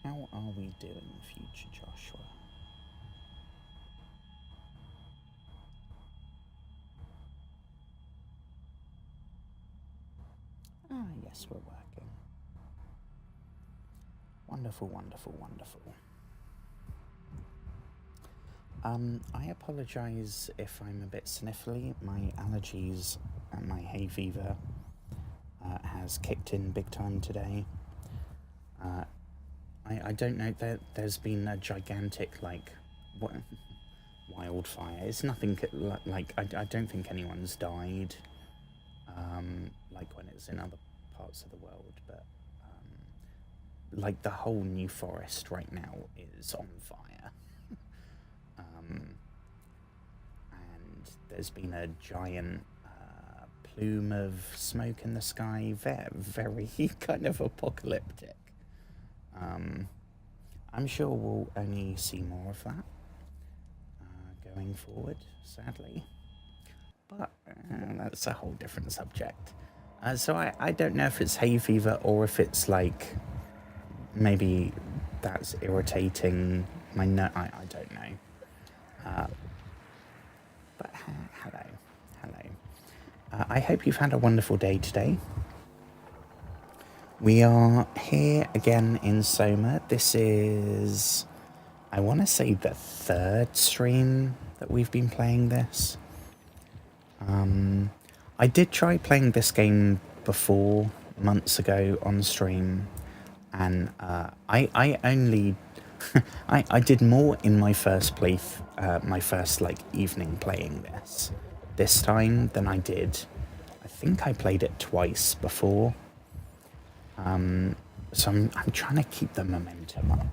How are we doing, future Joshua? Ah, yes, we're working. Wonderful, wonderful, wonderful. I apologise if I'm a bit sniffly. My allergies and my hay fever has kicked in big time today. I don't know, there's been a gigantic, wildfire. It's nothing like, I don't think anyone's died, like when it's in other parts of the world, but like the whole New Forest right now is on fire. And there's been a giant plume of smoke in the sky, very kind of apocalyptic. I'm sure we'll only see more of that going forward, sadly. But that's a whole different subject. So I don't know if it's hay fever or if it's like maybe that's irritating my nose. I don't know. But hello. I hope you've had a wonderful day today. We are here again in SOMA. This is, I want to say, the third stream that we've been playing this. I did try playing this game before, months ago, on stream, and I only I did more in my first my first evening playing this time than I did. I think I played it twice before. So I'm trying to keep the momentum up.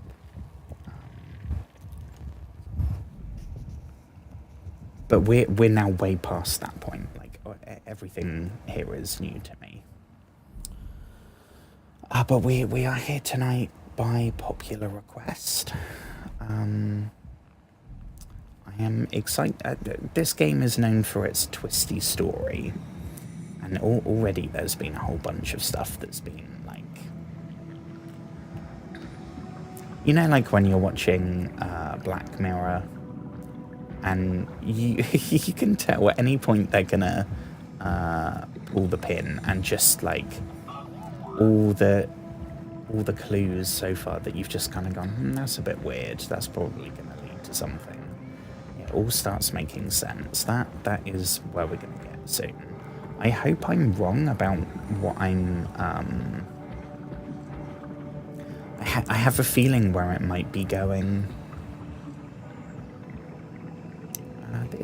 But we're now way past that point. Like everything here is new to me. But we are here tonight by popular request. I am excited. This game is known for its twisty story, and already there's been a whole bunch of stuff that's been like when you're watching Black Mirror, and you you can tell at any point they're gonna pull the pin, and just all the clues so far that you've just kind of gone, that's a bit weird, that's probably gonna lead to something. It all starts making sense. That is where we're gonna get soon. I hope I'm wrong about what I'm I have a feeling where it might be going.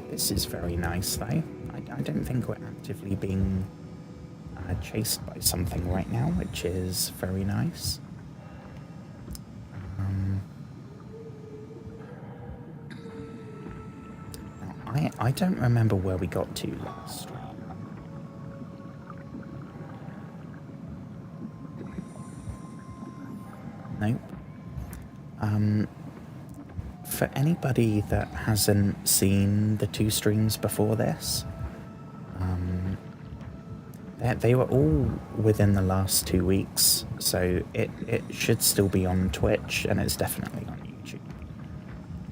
This is very nice, though. I don't think we're actively being chased by something right now, which is very nice. Now, I don't remember where we got to last stream. Nope. For anybody that hasn't seen the two streams before this, they were all within the last 2 weeks, so it should still be on Twitch, and it's definitely on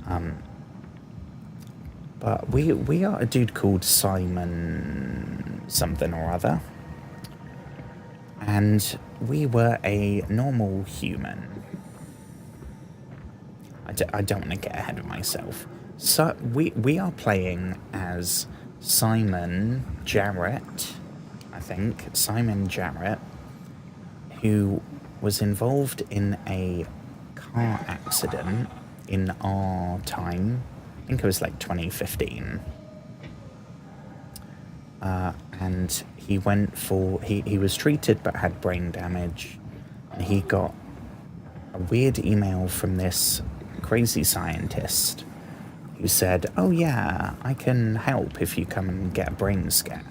YouTube. But we are a dude called Simon something or other, and we were a normal human. I don't want to get ahead of myself. So we are playing as Simon Jarrett, I think. Simon Jarrett, who was involved in a car accident in our time. I think it was 2015. And he went for... He was treated but had brain damage. And he got a weird email from this crazy scientist who said, oh yeah, I can help if you come and get a brain scan.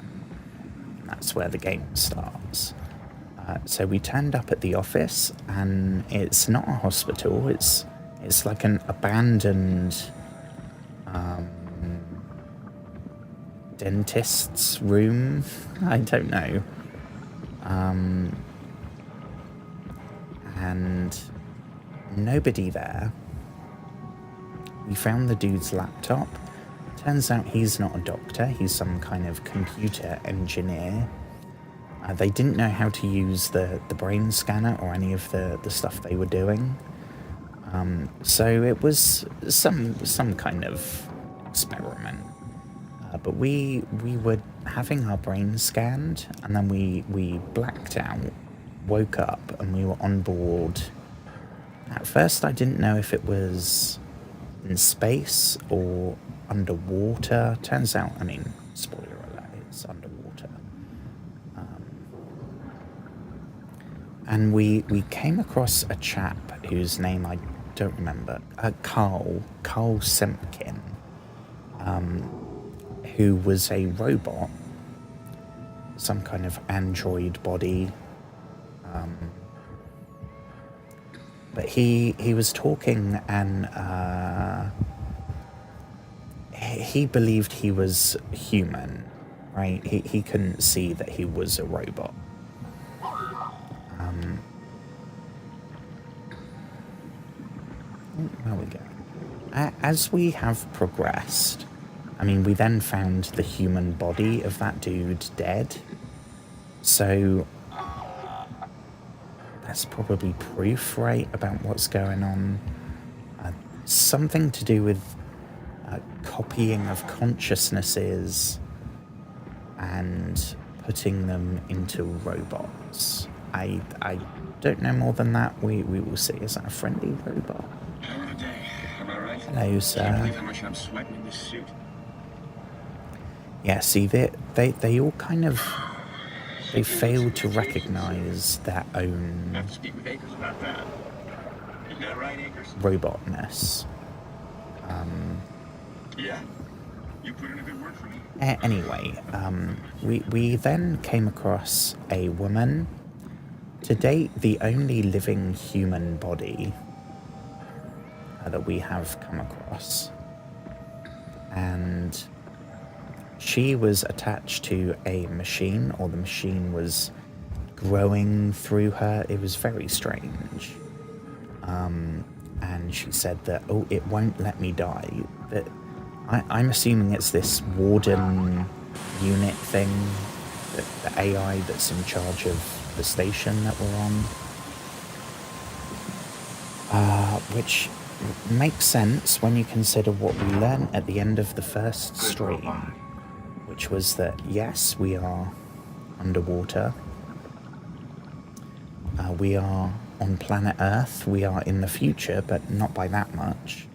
And that's where the game starts. So we turned up at the office, and it's not a hospital, it's like an abandoned dentist's room. I don't know. And nobody there. We found the dude's laptop. Turns out he's not a doctor, he's some kind of computer engineer. They didn't know how to use the brain scanner or any of the stuff they were doing. So it was some kind of experiment. But we were having our brains scanned, and then we blacked out, woke up, and we were on board. At first I didn't know if it was in space or underwater. Turns out, I mean, spoiler alert, it's underwater. And we came across a chap whose name I don't remember, Carl Semkin, who was a robot, some kind of android body. But he was talking, and he believed he was human, right? He couldn't see that he was a robot. There we go. As we have progressed, I mean, we then found the human body of that dude dead. So that's probably proof, right, about what's going on. Something to do with copying of consciousnesses and putting them into robots. I don't know more than that. We will see. Is that a friendly robot? Hello, sir. I can't believe how much I'm sweating in this suit. Yeah, see, they all kind of, they fail to recognize their own I have to speak with Akers about that. Isn't that right, Akers? robotness. Yeah. You put in a good word for me. Anyway, we then came across a woman, to date the only living human body that we have come across, and she was attached to a machine, or the machine was growing through her. It was very strange. And she said that, oh, it won't let me die. But I'm assuming it's this warden unit thing, the AI that's in charge of the station that we're on. Which makes sense when you consider what we learned at the end of the first stream, which was that, yes, we are underwater. We are on planet Earth. We are in the future, but not by that much.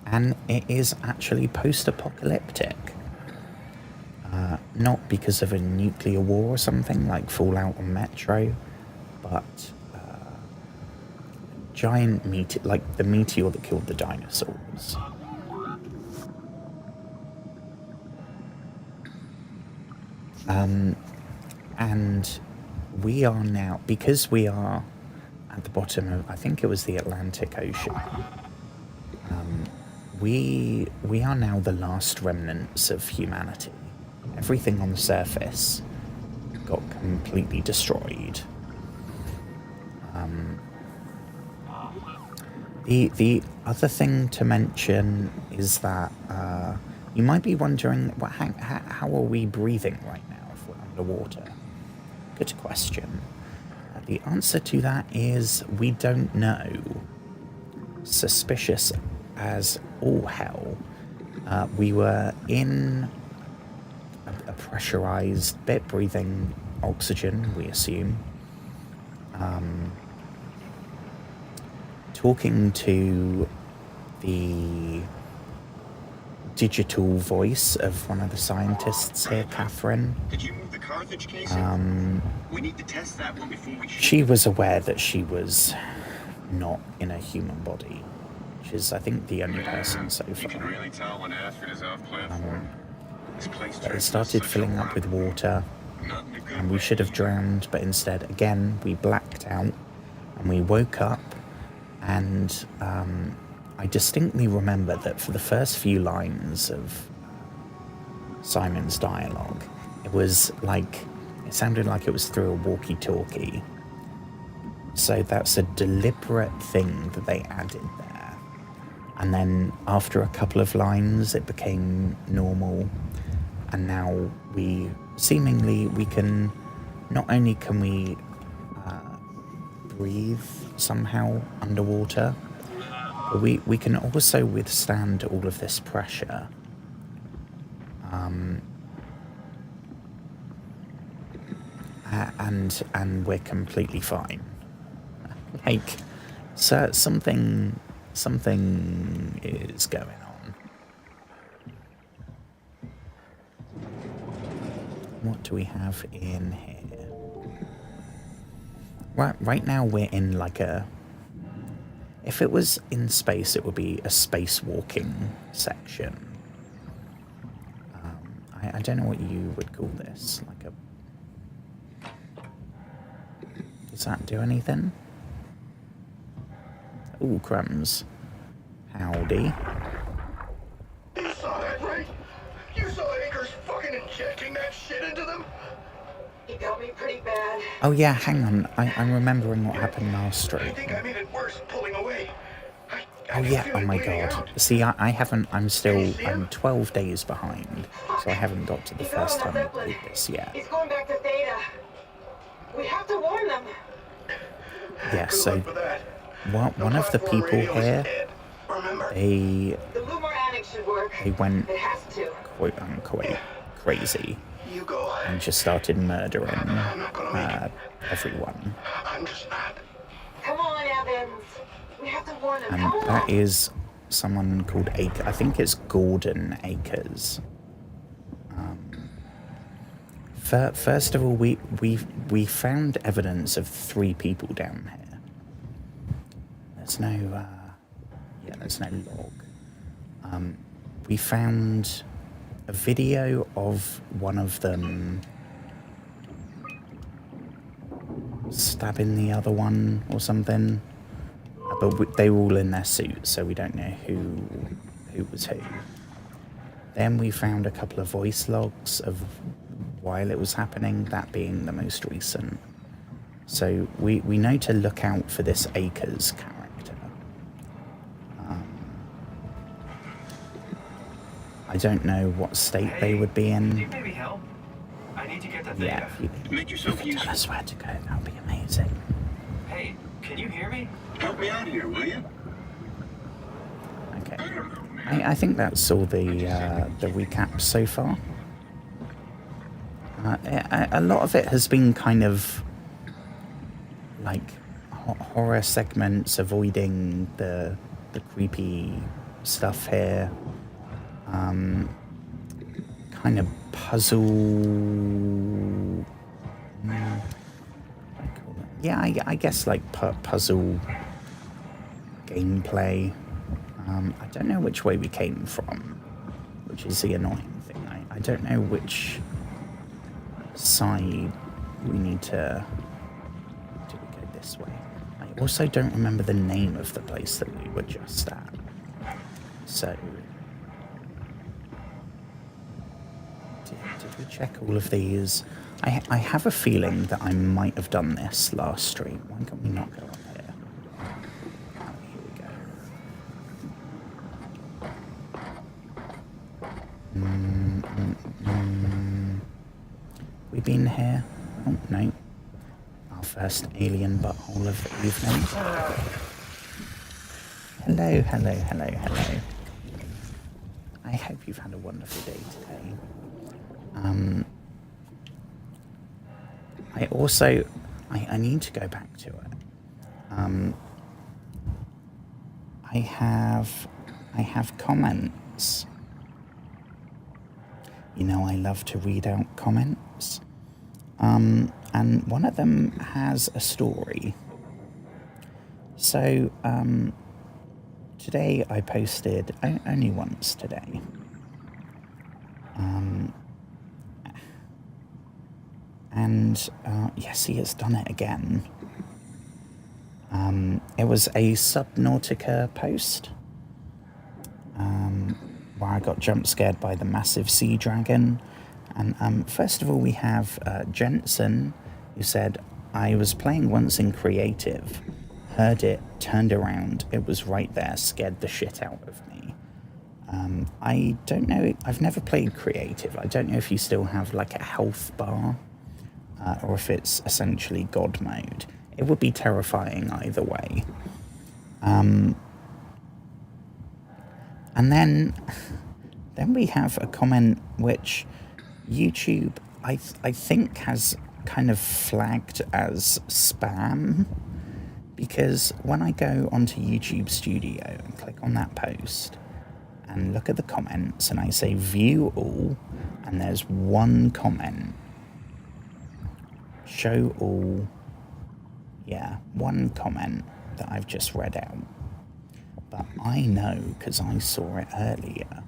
And it is actually post-apocalyptic. Not because of a nuclear war or something like Fallout or Metro, but giant meteor, like the meteor that killed the dinosaurs. And we are now, because we are at the bottom of, I think it was the Atlantic Ocean, we are now the last remnants of humanity. Everything on the surface got completely destroyed. The other thing to mention is that you might be wondering, well, how are we breathing right now if we're underwater? Good question. The answer to that is we don't know. Suspicious as all hell. We were in a pressurized bit, breathing oxygen, we assume. Talking to the digital voice of one of the scientists here, Catherine. Did you move the Carthage case? We need to test that one before we shoot. She was aware that she was not in a human body, which is, I think, the only person so far. You can really tell when Astrid is off platform. This place But it started filling up with water, and we should have drowned, but instead, again, we blacked out, and we woke up, and I distinctly remember that for the first few lines of Simon's dialogue, it was like, it sounded like it was through a walkie-talkie. So that's a deliberate thing that they added there. And then after a couple of lines, it became normal. And now we can, not only can we breathe somehow underwater, but we can also withstand all of this pressure. And we're completely fine. Like, so something is going on. What do we have in here? Right now we're in like a... If it was in space, it would be a spacewalking section. I don't know what you would call this. Like a... Does that do anything? Ooh, crumbs. Howdy. You saw that, right? You saw Akers fucking injecting that shit into them? He got me pretty bad. Oh yeah, hang on. I'm remembering what happened last stream. I think I made it worse pulling away. Oh yeah, oh my god. See, I haven't, I'm 12 days behind, so I haven't got to the first time I played this yet. He's going back to Theta. We have to warn them. Yeah, so one of the people here, they went quote unquote crazy and just started murdering everyone. I'm just not. Come on, Evans. We have to warn them. And that is someone called Akers. I think it's Gordon Akers. First of all, we found evidence of 3 people down here. There's no log. We found a video of one of them stabbing the other one or something. But they were all in their suits, so we don't know who was who. Then we found a couple of voice logs of while it was happening, that being the most recent. So we know to look out for this Akers character. I don't know what state they would be in. Can you maybe help? I need to get to Theta. Yeah, if you could tell us where to go, that would be amazing. Hey, can you hear me? Help me out here, will you? Okay. I think that's all the recaps so far. A lot of it has been kind of like horror segments, avoiding the creepy stuff here. Kind of puzzle. Yeah, I guess like puzzle gameplay. I don't know which way we came from, which is the annoying thing. I don't know which side we need to... Do we go this way? I also don't remember the name of the place that we were just at. So... Did we check all of these? I have a feeling that I might have done this last stream. Why can we not go up here? Oh, here we go. We been here? Oh, no. Our first alien butthole of the evening. Hello, hello, hello, hello. I hope you've had a wonderful day today. I also... I need to go back to it. I have comments. You know, I love to read out comments. And one of them has a story. So, today I posted, only once today, and yes, he has done it again. It was a Subnautica post, where I got jump scared by the massive sea dragon. And first of all, we have Jensen, who said, I was playing once in creative, heard it, turned around, it was right there, scared the shit out of me. I don't know, I've never played creative. I don't know if you still have like a health bar, or if it's essentially God mode. It would be terrifying either way. And then we have a comment which YouTube, I think, has kind of flagged as spam, because when I go onto YouTube Studio and click on that post and look at the comments and I say view all, and there's one comment, show all, yeah, one comment that I've just read out. But I know, because I saw it earlier,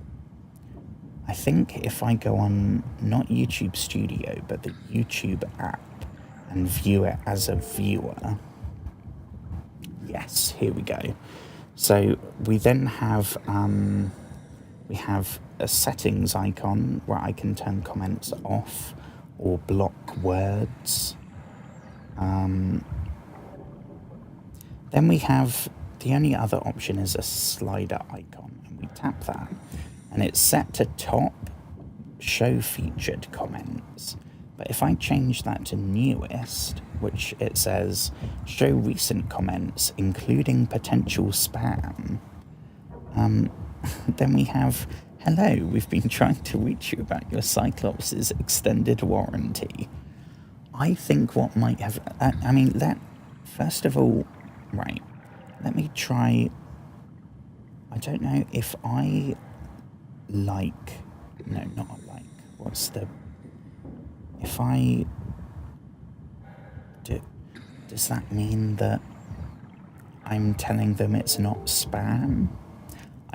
I think if I go on not YouTube Studio but the YouTube app and view it as a viewer, yes, here we go. So we then have we have a settings icon where I can turn comments off or block words. Then we have, the only other option is a slider icon, and we tap that and it's set to top, show featured comments. But if I change that to newest, which it says show recent comments including potential spam, then we have, hello, we've been trying to reach you about your Cyclops' extended warranty. I think what might have, first of all, right, let me try, I don't know if I like, no, not like, what's the, if I do, does that mean that I'm telling them it's not spam?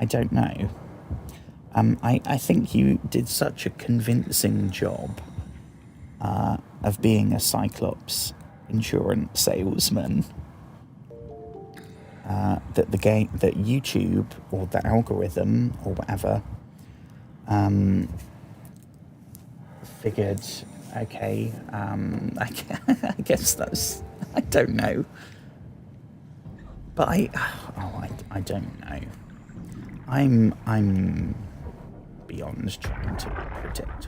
I don't know. I think you did such a convincing job of being a Cyclops insurance salesman that that YouTube or the algorithm or whatever figured, okay, I guess that's, I don't know, but I don't know. I'm beyond trying to predict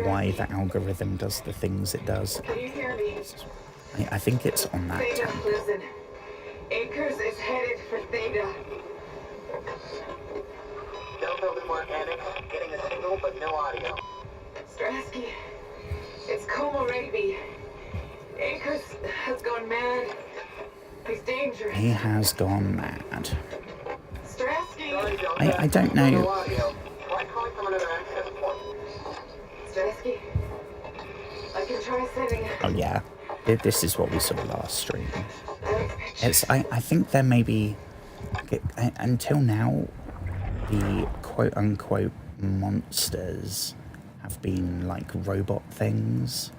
why the algorithm does the things it does. Can you hear me? I think it's on that Theta, tab. listen. Akers is headed for Theta. Delta with more panic, getting a signal but no audio. Strasky, it's Como Rigby. Akers has gone mad. He's dangerous. He has gone mad. Strasky! I don't know. No audio. Try calling from another access point. Strasky, I can try sending. Oh yeah, this is what we saw last stream. It's I think there may be, until now, the quote unquote monsters have been like robot things.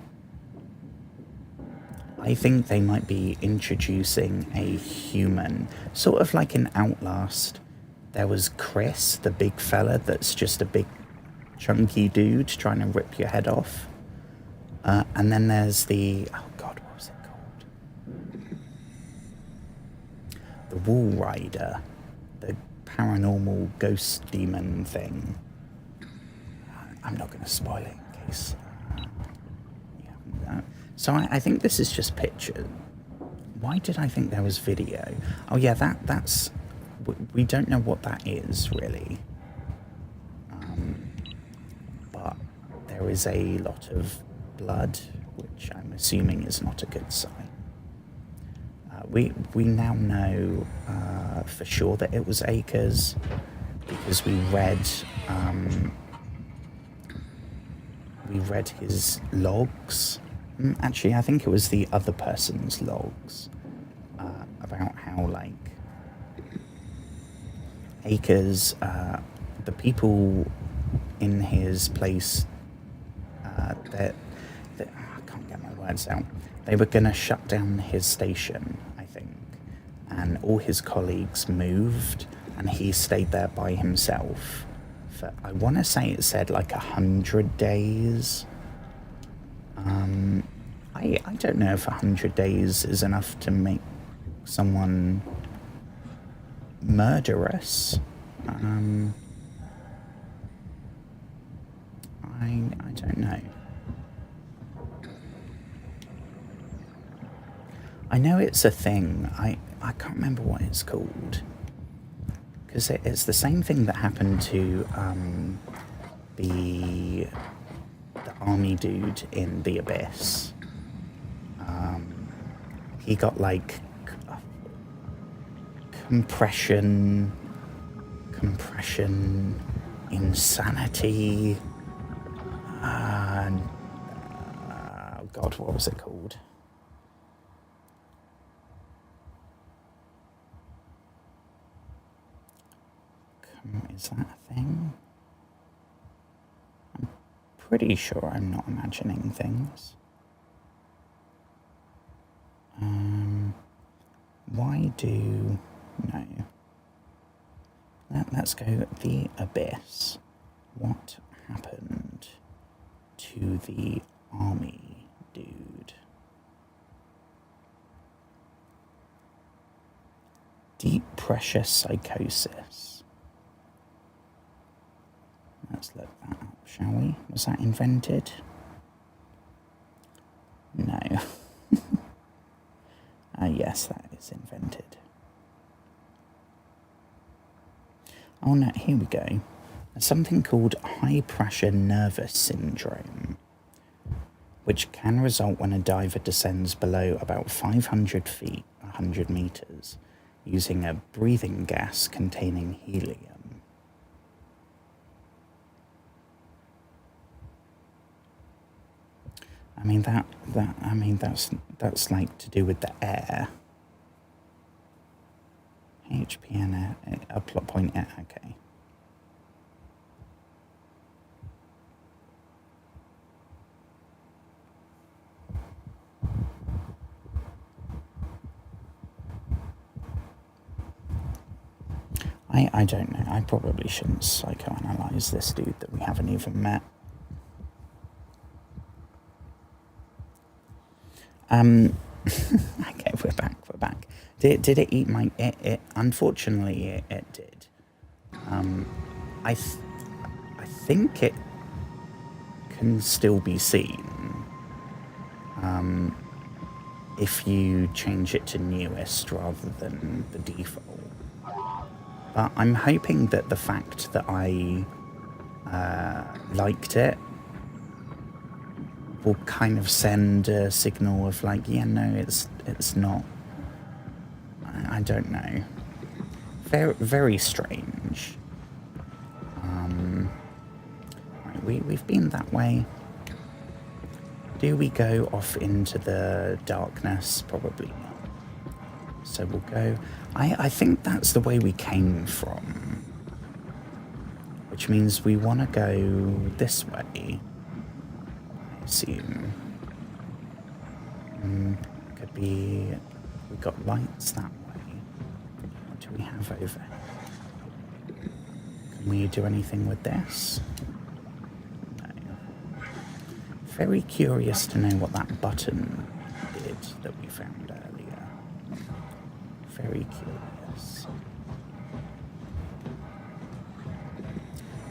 I think they might be introducing a human, sort of like in Outlast. There was Chris, the big fella that's just a big chunky dude trying to rip your head off. And then there's the, oh god, what was it called? The Wall Rider, the paranormal ghost demon thing. I'm not going to spoil it in case. So I think this is just picture. Why did I think there was video? Oh yeah, that's, we don't know what that is really. But there is a lot of blood, which I'm assuming is not a good sign. We now know for sure that it was Akers because we read his logs. Actually, I think it was the other person's logs about how, like, Akers, the people in his place, that I can't get my words out. They were going to shut down his station, I think, and all his colleagues moved, and he stayed there by himself for, I want to say it said like 100 days. I don't know if 100 days is enough to make someone murderous. I don't know. I know it's a thing. I can't remember what it's called. Because it's the same thing that happened to the army dude in The Abyss. He got like compression, insanity, and oh God, what was it called? Is that a thing? I'm pretty sure I'm not imagining things. Why do... No. Let's go The Abyss. What happened to the army dude? Deep pressure psychosis. Let's look that up, shall we? Was that invented? No. Yes, that is invented. Oh no, here we go. There's something called high pressure nervous syndrome, which can result when a diver descends below about 500 feet, 100 meters, using a breathing gas containing helium. I mean that's like to do with the air. HPN a plot point air, okay. I don't know. I probably shouldn't psychoanalyze this dude that we haven't even met. Okay, we're back. Did it eat my... It unfortunately, it did. I think it can still be seen. If you change it to newest rather than the default. But I'm hoping that the fact that I liked it will kind of send a signal of like, yeah, no, it's not. I don't know. Very, very strange. Right, we've been that way. Do we go off into the darkness? Probably not. So we'll go... I think that's the way we came from. Which means we want to go this way. I assume. Could be... We got lights that way. What do we have over here? Can we do anything with this? Very curious to know what that button did that we found earlier. Very curious.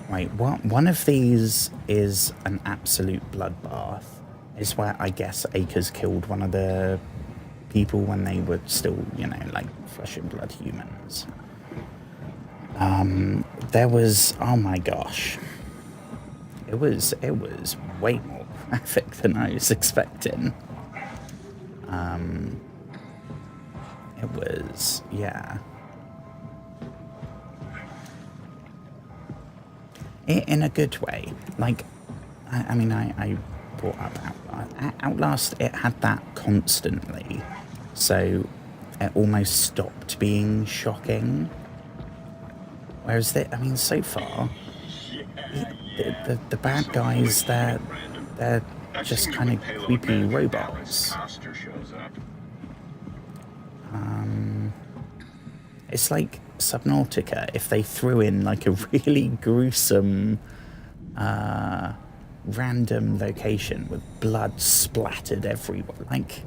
Right, one of these is an absolute bloodbath. Is where I guess Akers killed one of the people when they were still, you know, like flesh and blood humans. There was, oh my gosh. It was way more graphic than I was expecting. It was, yeah. In a good way. Like, I mean, I brought up Outlast, it had that constantly. So it almost stopped being shocking. Whereas, I mean, so far, the bad guys, they're just kind of creepy robots. It's like Subnautica if they threw in like a really gruesome random location with blood splattered everywhere. Like,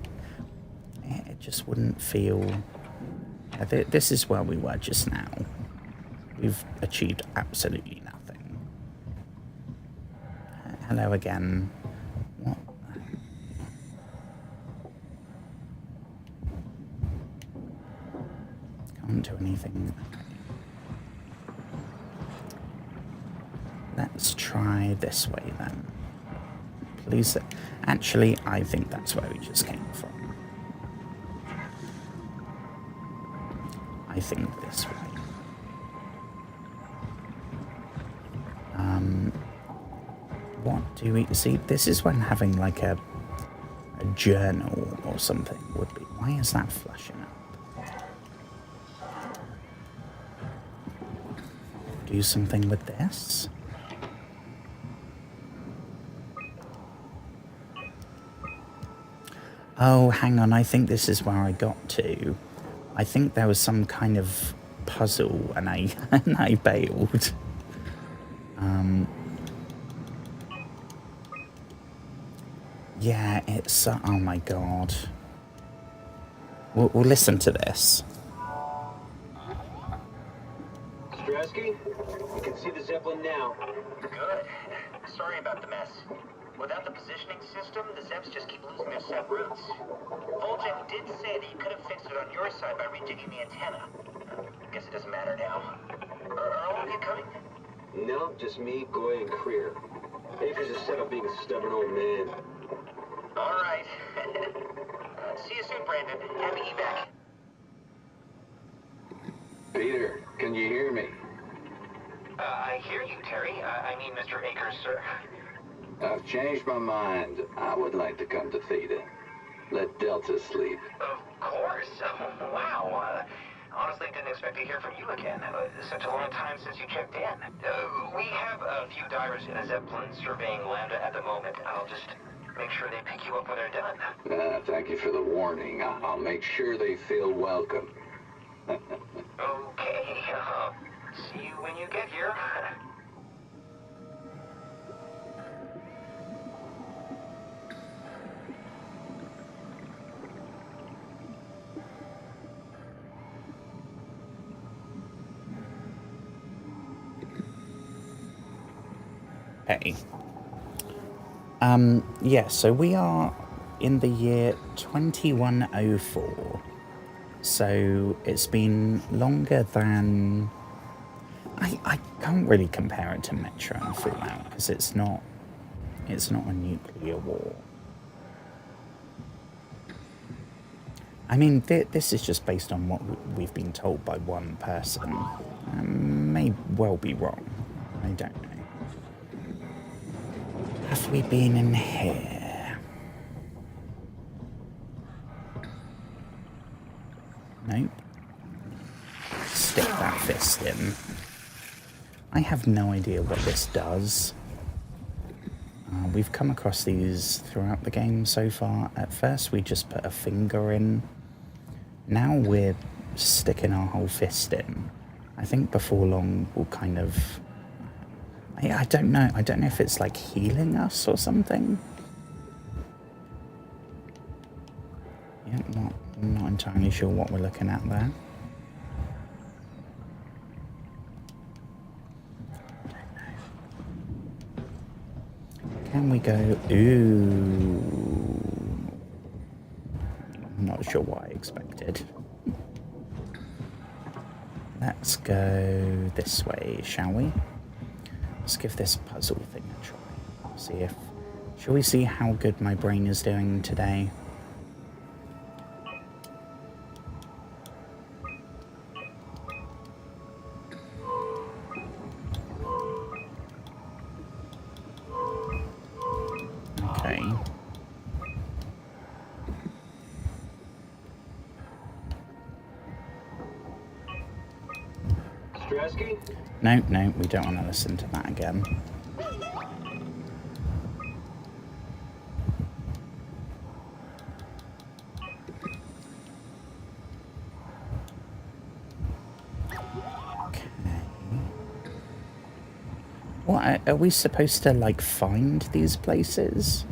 it just wouldn't feel... This is where we were just now. We've achieved absolutely nothing. Hello again. What? Can't do anything. Let's try this way then. Please. Actually, I think that's where we just came from. I think this way. What do we see? This is when having like a journal or something would be. Why is that flashing up? Do something with this. Oh, hang on. I think this is where I got to. I think there was some kind of puzzle and I bailed. Yeah, it's... oh my god. We'll listen to this. Strasky, you can see the Zeppelin now. Good. Sorry about the mess. Without the positioning system, the Zeps just keep losing their set routes. Volgen did say that you could have fixed it on your side by redigging the antenna. Guess it doesn't matter now. Are all of you coming? No, just me, Goy, and Creer. Akers is set up being a stubborn old man. All right. See you soon, Brandon. Happy evac. Peter, can you hear me? I hear you, Terry. I mean, Mr. Akers, sir. I've changed my mind. I would like to come to Theta. Let Delta sleep. Of course. Wow. Honestly, didn't expect to hear from you again. Such a long time since you checked in. We have a few divers in a Zeppelin surveying Lambda at the moment. I'll just make sure they pick you up when they're done. Thank you for the warning. I'll make sure they feel welcome. Okay. See you when you get here. Okay. Yeah, so we are in the year 2104. So it's been longer than... I can't really compare it to Metro and Fallout because it's not a nuclear war. I mean, this is just based on what we've been told by one person. May well be wrong. I don't know. Have we been in here? Nope. Stick that fist in. I have no idea what this does. We've come across these throughout the game so far. At first we just put a finger in. Now we're sticking our whole fist in. I think before long we'll kind of... I don't know. I don't know if it's like healing us or something. Yeah, not entirely sure what we're looking at there. Can we go? Ooh. I'm not sure what I expected. Let's go this way, shall we? Let's give this puzzle thing a try. See if... Shall we see how good my brain is doing today? Okay. Strasky? No, we don't want to listen to that again. Okay. What, are we supposed to, like, find these places?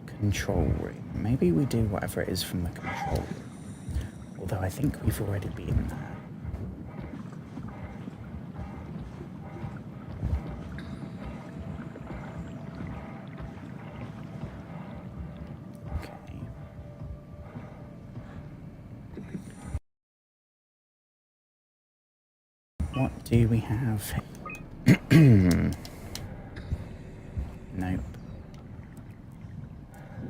Control room. Maybe we do whatever it is from the control room. Although I think we've already been there. What do we have? Nope.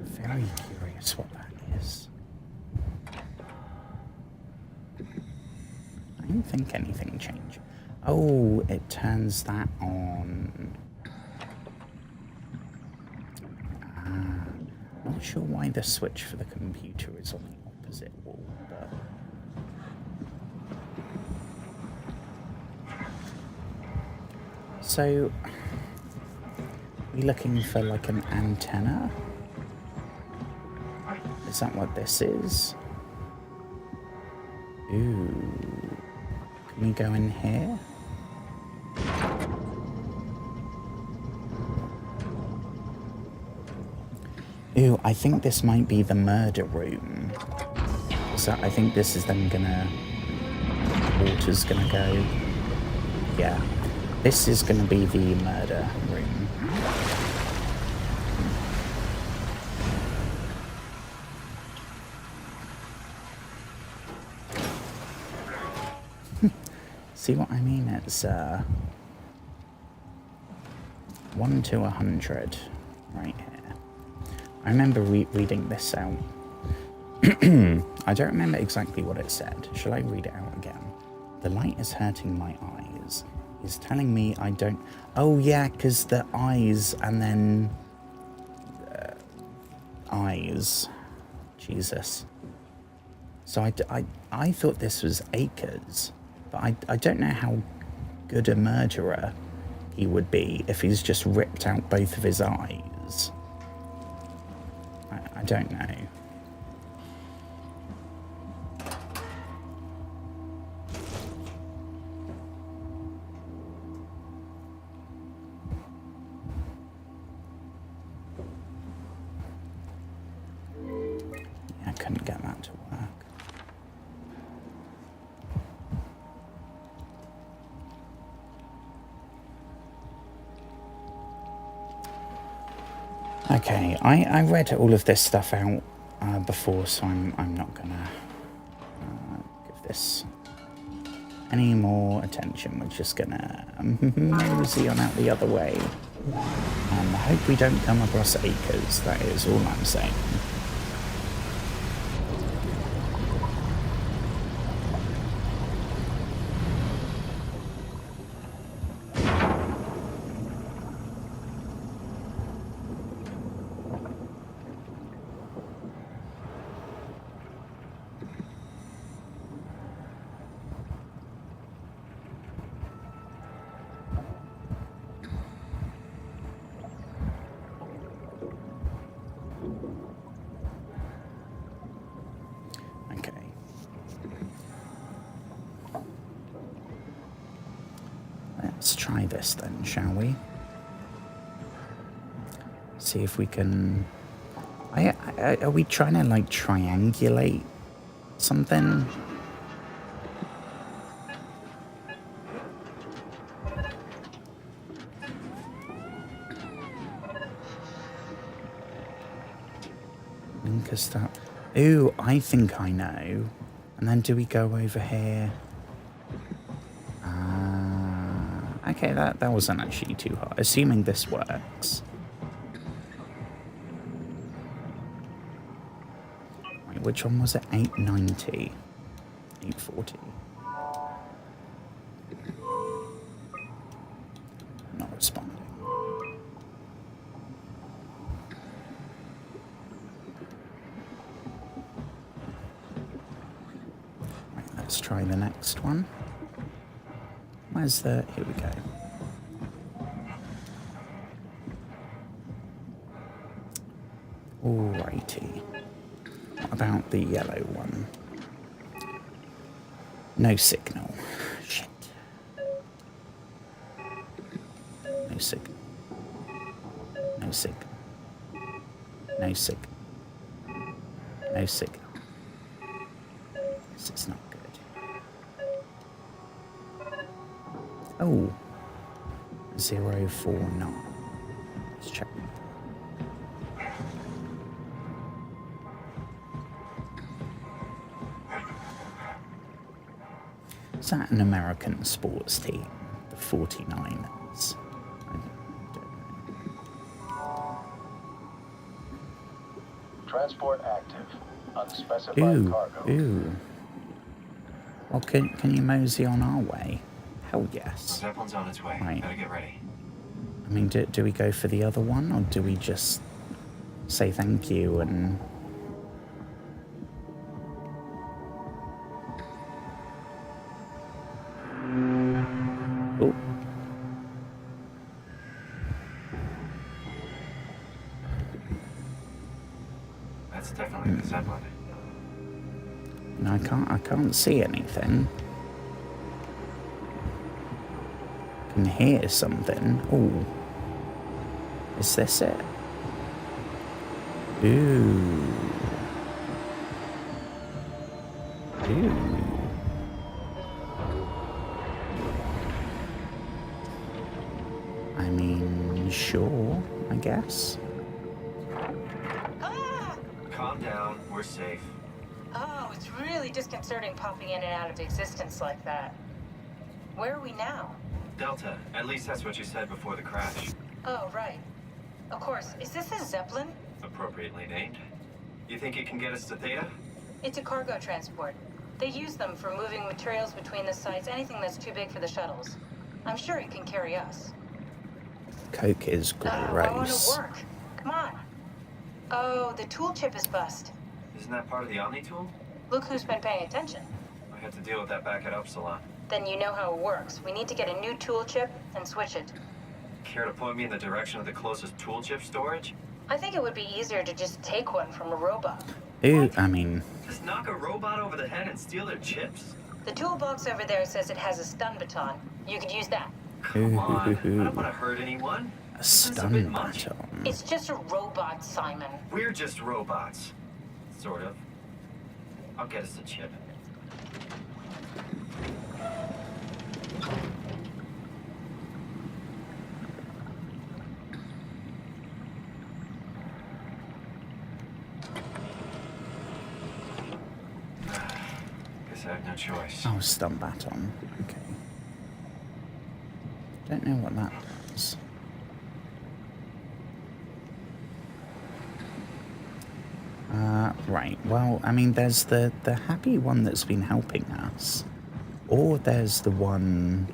Very curious what that is. I don't think anything changed. Oh, it turns that on. Not sure why the switch for the computer is on the opposite wall, but... So, we looking for like an antenna? Is that what this is? Ooh. Can we go in here? Ooh, I think this might be the murder room. So I think this is then gonna... Water's gonna go... Yeah. This is gonna be the murder room. See what I mean? It's 1 to 100 right here. I remember reading this out. I don't remember exactly what it said. Shall I read it out again? The light is hurting my eyes. It's telling me I don't... Oh yeah, because the eyes and then... eyes. Jesus. So I thought this was Acres. But I don't know how good a murderer he would be if he's just ripped out both of his eyes. I don't know. Yeah, I couldn't get that to work. Okay, I read all of this stuff out before, so I'm not gonna give this any more attention. We're just gonna mosey on out the other way. I hope we don't come across Acres, that is all I'm saying. Let's try this then, shall we? See if we can... are we trying to, like, triangulate something? Link us that... Ooh, I think I know. And then do we go over here? Okay, that wasn't actually too hard. Assuming this works. Wait, which one was it? 890. 840. Not responding. Right, let's try the next one. Where's the... Here we go. Alrighty. What about the yellow one? No signal. Shit. No signal. No signal. No signal. No signal. This is not good. Oh. 049. Let's check. Is that an American sports team? The 49ers? I don't know. Transport active. Unspecified cargo. Ooh. Well, can you mosey on our way? Hell yes. Zeppelin's on its way. Right. Gotta get ready. I mean, do we go for the other one, or do we just say thank you and... Oh. That's definitely the Zeppelin. No, I can't see anything. I can hear something. Oh. Is this it? Ooh. Ooh. I mean, sure, I guess. Calm down. We're safe. Oh, it's really disconcerting popping in and out of existence like that. Where are we now? Delta. At least that's what you said before the crash. Oh, right. Of course. Is this a Zeppelin? Appropriately named. You think it can get us to Theta? It's a cargo transport. They use them for moving materials between the sites, anything that's too big for the shuttles. I'm sure it can carry us. Coke is I want to gross. work. Come on. Oh, the tool chip is bust. Isn't that part of the Omni tool? Look who's been paying attention. I had to deal with that back at Upsilon. Then you know how it works. We need to get a new tool chip and switch it. Care to point me in the direction of the closest tool chip storage? I think it would be easier to just take one from a robot. Ooh, I mean, Just knock a robot over the head and steal their chips? The toolbox over there says it has a stun baton. You could use that. Come on, I don't want to hurt anyone. a This is a stun bit much. baton. It's just a robot, Simon. We're just robots. Sort of. I'll get us a chip. Guess I have no choice. Oh, stun baton. Okay. Don't know what that does. Right. Well, I mean, there's the happy one that's been helping us. Or there's the one...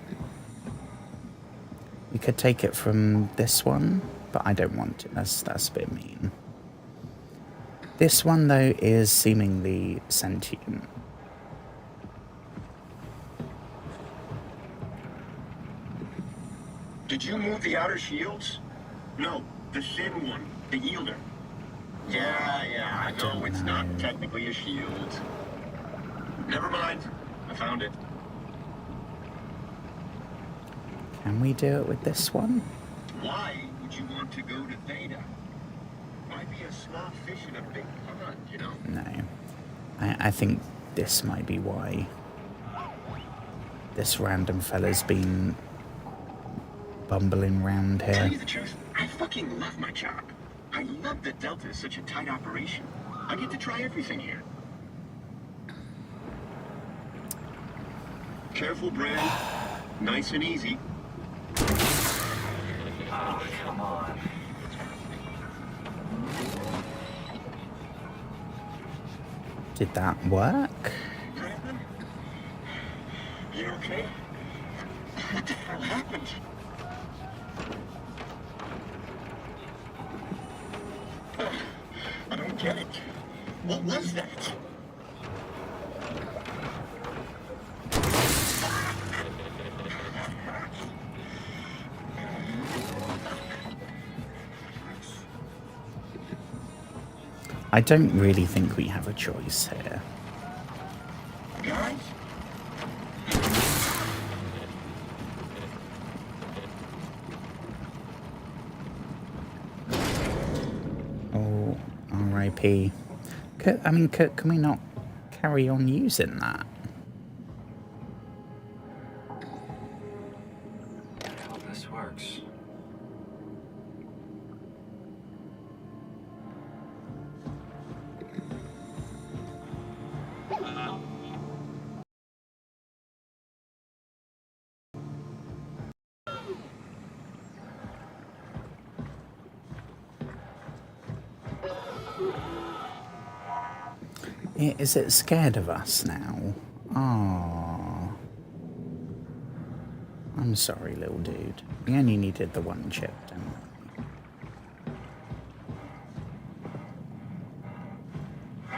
We could take it from this one, but I don't want to. That's a bit mean. This one, though, is seemingly sentient. Did you move the outer shields? No, the thin one, the yielder. Yeah, I know it's not technically a shield. Never mind, I found it. Can we do it with this one? Why would you want to go to Theta? Might be a small fish in a big pond, you know? No. I think this might be why this random fella's been bumbling round Tell here. you the truth, I fucking love my job. I love that Delta is such a tight operation. I get to try everything here. Careful, Brad. Nice and easy. Ah, come on. Did that work? Brandon? You okay? What the hell happened? I don't get it. What was that? I don't really think we have a choice here. Guys? Oh, R.I.P. Can we not carry on using that? I hope this works. Is it scared of us now? Oh, I'm sorry, little dude. We only needed the one chip, didn't we?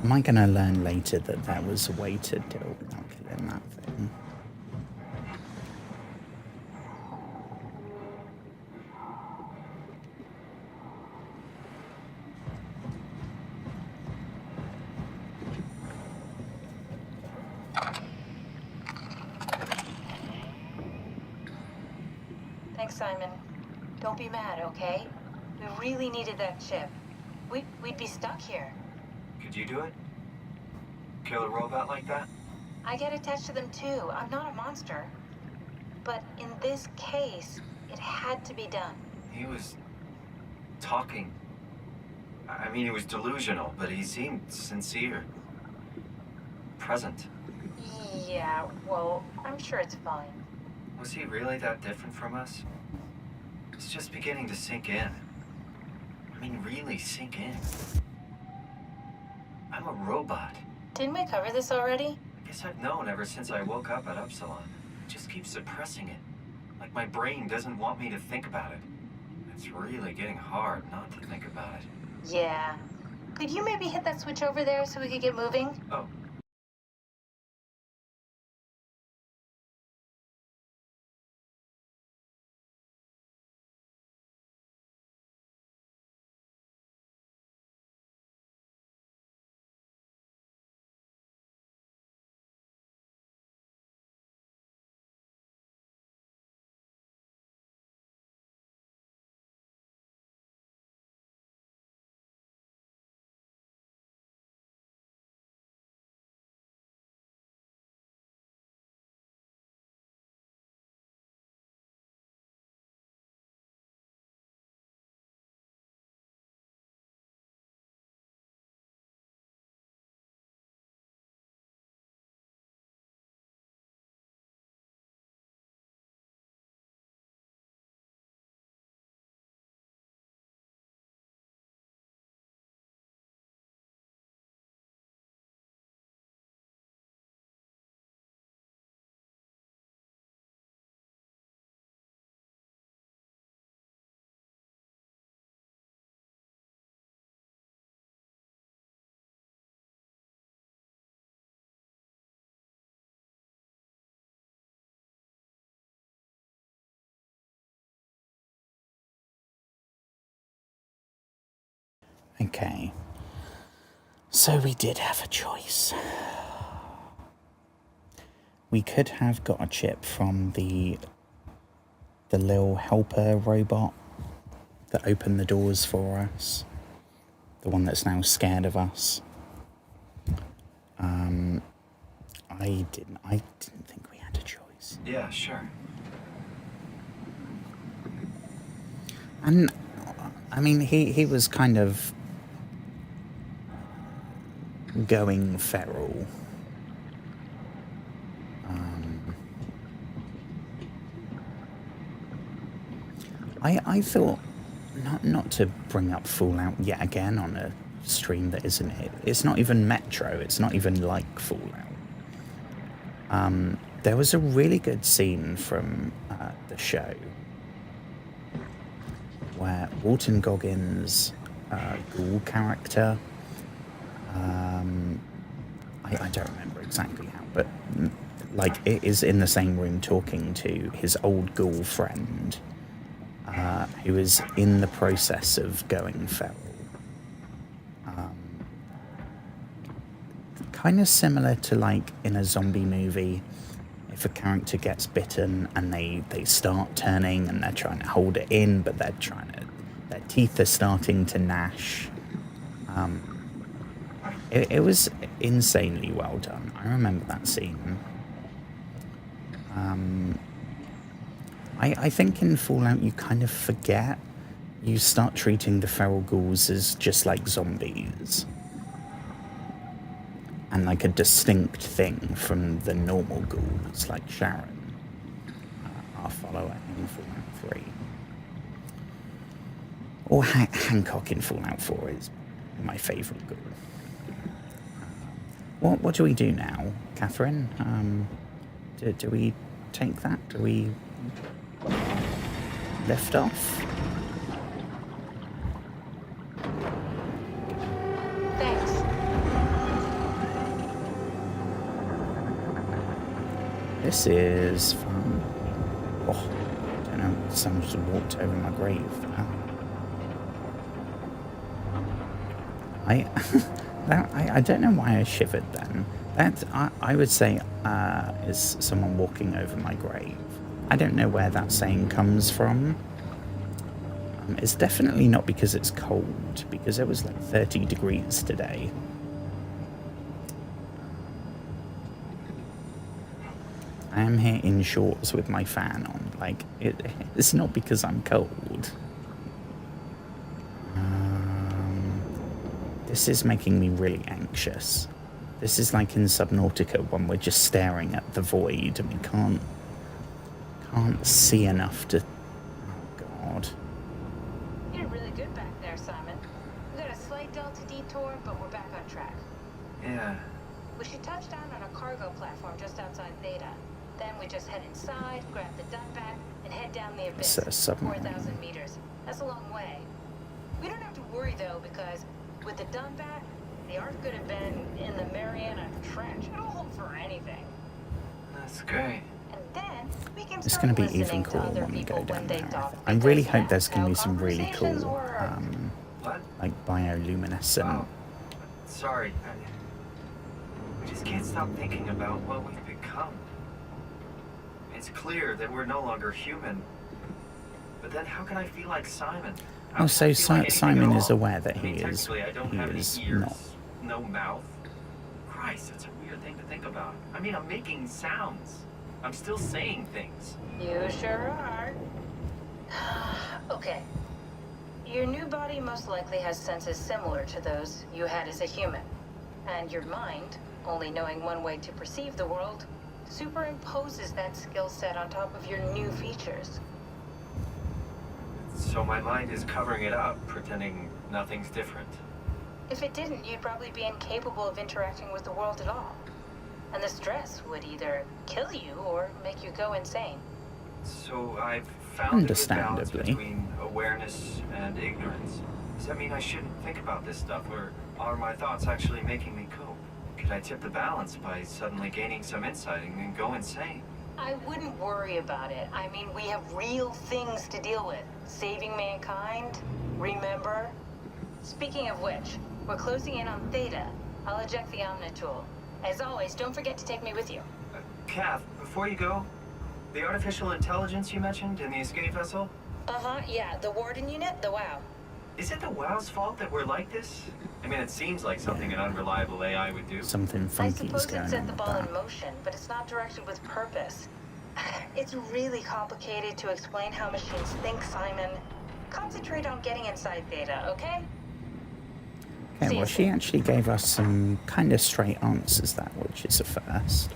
Am I going to learn later that there was a way to do it without killing that thing? Thanks, Simon. Don't be mad, okay? We really needed that chip. We'd be stuck here. Could you do it? Kill a robot like that? I get attached to them too. I'm not a monster. But in this case, it had to be done. He was talking. I mean, he was delusional, but he seemed sincere. Present. Yeah, well, I'm sure it's fine. Was he really that different from us? It's just beginning to sink in. I mean, really sink in. I'm a robot. Didn't we cover this already? I guess I've known ever since I woke up at Upsilon. I just keep suppressing it. Like my brain doesn't want me to think about it. It's really getting hard not to think about it. Yeah. Could you maybe hit that switch over there so we could get moving? Oh. Okay. So we did have a choice. We could have got a chip from the little helper robot that opened the doors for us. The one that's now scared of us. I didn't think we had a choice. Yeah, sure. And I mean, he was kind of going feral. I thought not to bring up Fallout yet again on a stream that isn't it. It's not even Metro. It's not even like Fallout. There was a really good scene from the show where Walton Goggins' ghoul character, I don't remember exactly how, but like it is in the same room talking to his old ghoul friend who is in the process of going feral. kind of similar to like in a zombie movie, if a character gets bitten and they start turning and they're trying to hold it in, but their teeth are starting to gnash. It was insanely well done. I remember that scene. I think in Fallout you kind of forget. You start treating the feral ghouls as just like zombies. And like a distinct thing from the normal ghouls, like Sharon, our follower in Fallout 3. Or Hancock in Fallout 4 is my favourite ghoul. What do we do now, Catherine? Do we take that? Do we lift off? Thanks. This is fun. Oh, I don't know. Someone just walked over my grave. I don't know why I shivered then. That I would say is someone walking over my grave. I don't know where that saying comes from. It's definitely not because it's cold, because it was like 30 degrees today. I am here in shorts with my fan on. Like, it's not because I'm cold. This is making me really anxious. This is like in Subnautica when we're just staring at the void and we can't see enough to... Oh, God. You're really good back there, Simon. We got a slight delta detour, but we're back on track. Yeah. We should touch down on a cargo platform just outside Theta. Then we just head inside, grab the dump back, and head down the abyss. 4,000 meters. That's a long way. We don't have to worry, though, because with the dump back, the Ark could have been in the Mariana Trench. It'll hold for anything. That's great. And then we can It's start going to be even listening to cooler other when we people go down when they there. talk. I really Because hope there's going to be that's some how really conversations cool, work. like bioluminescent. Oh, sorry. I just can't stop thinking about what we've become. It's clear that we're no longer human. But then how can I feel like Simon? Oh, so Simon is aware that he is I don't have any ears, not. No not. mouth. Christ, that's a weird thing to think about. I mean, I'm making sounds. I'm still saying things. You sure are. Okay. Your new body most likely has senses similar to those you had as a human. And your mind, only knowing one way to perceive the world, superimposes that skill set on top of your new features. So my mind is covering it up, pretending nothing's different. If it didn't, you'd probably be incapable of interacting with the world at all. And the stress would either kill you or make you go insane. So I've found a good balance Understandably. between awareness and ignorance. Does that mean I shouldn't think about this stuff, or are my thoughts actually making me cope? Could I tip the balance by suddenly gaining some insight and go insane? I wouldn't worry about it. I mean, we have real things to deal with. Saving mankind, remember? Speaking of which, we're closing in on Theta. I'll eject the Omnitool. As always, don't forget to take me with you. Kath, before you go, the artificial intelligence you mentioned in the escape vessel? Uh-huh, yeah, the Warden unit, the WOW. Is it the WOW's fault that we're like this? I mean, it seems like something an unreliable AI would do. Something I funky is suppose going it set on the with ball in that. motion, but it's not directed with purpose. It's really complicated to explain how machines think, Simon. Concentrate on getting inside Theta, okay? Okay, well, she actually gave us some kind of straight answers there, which is a first.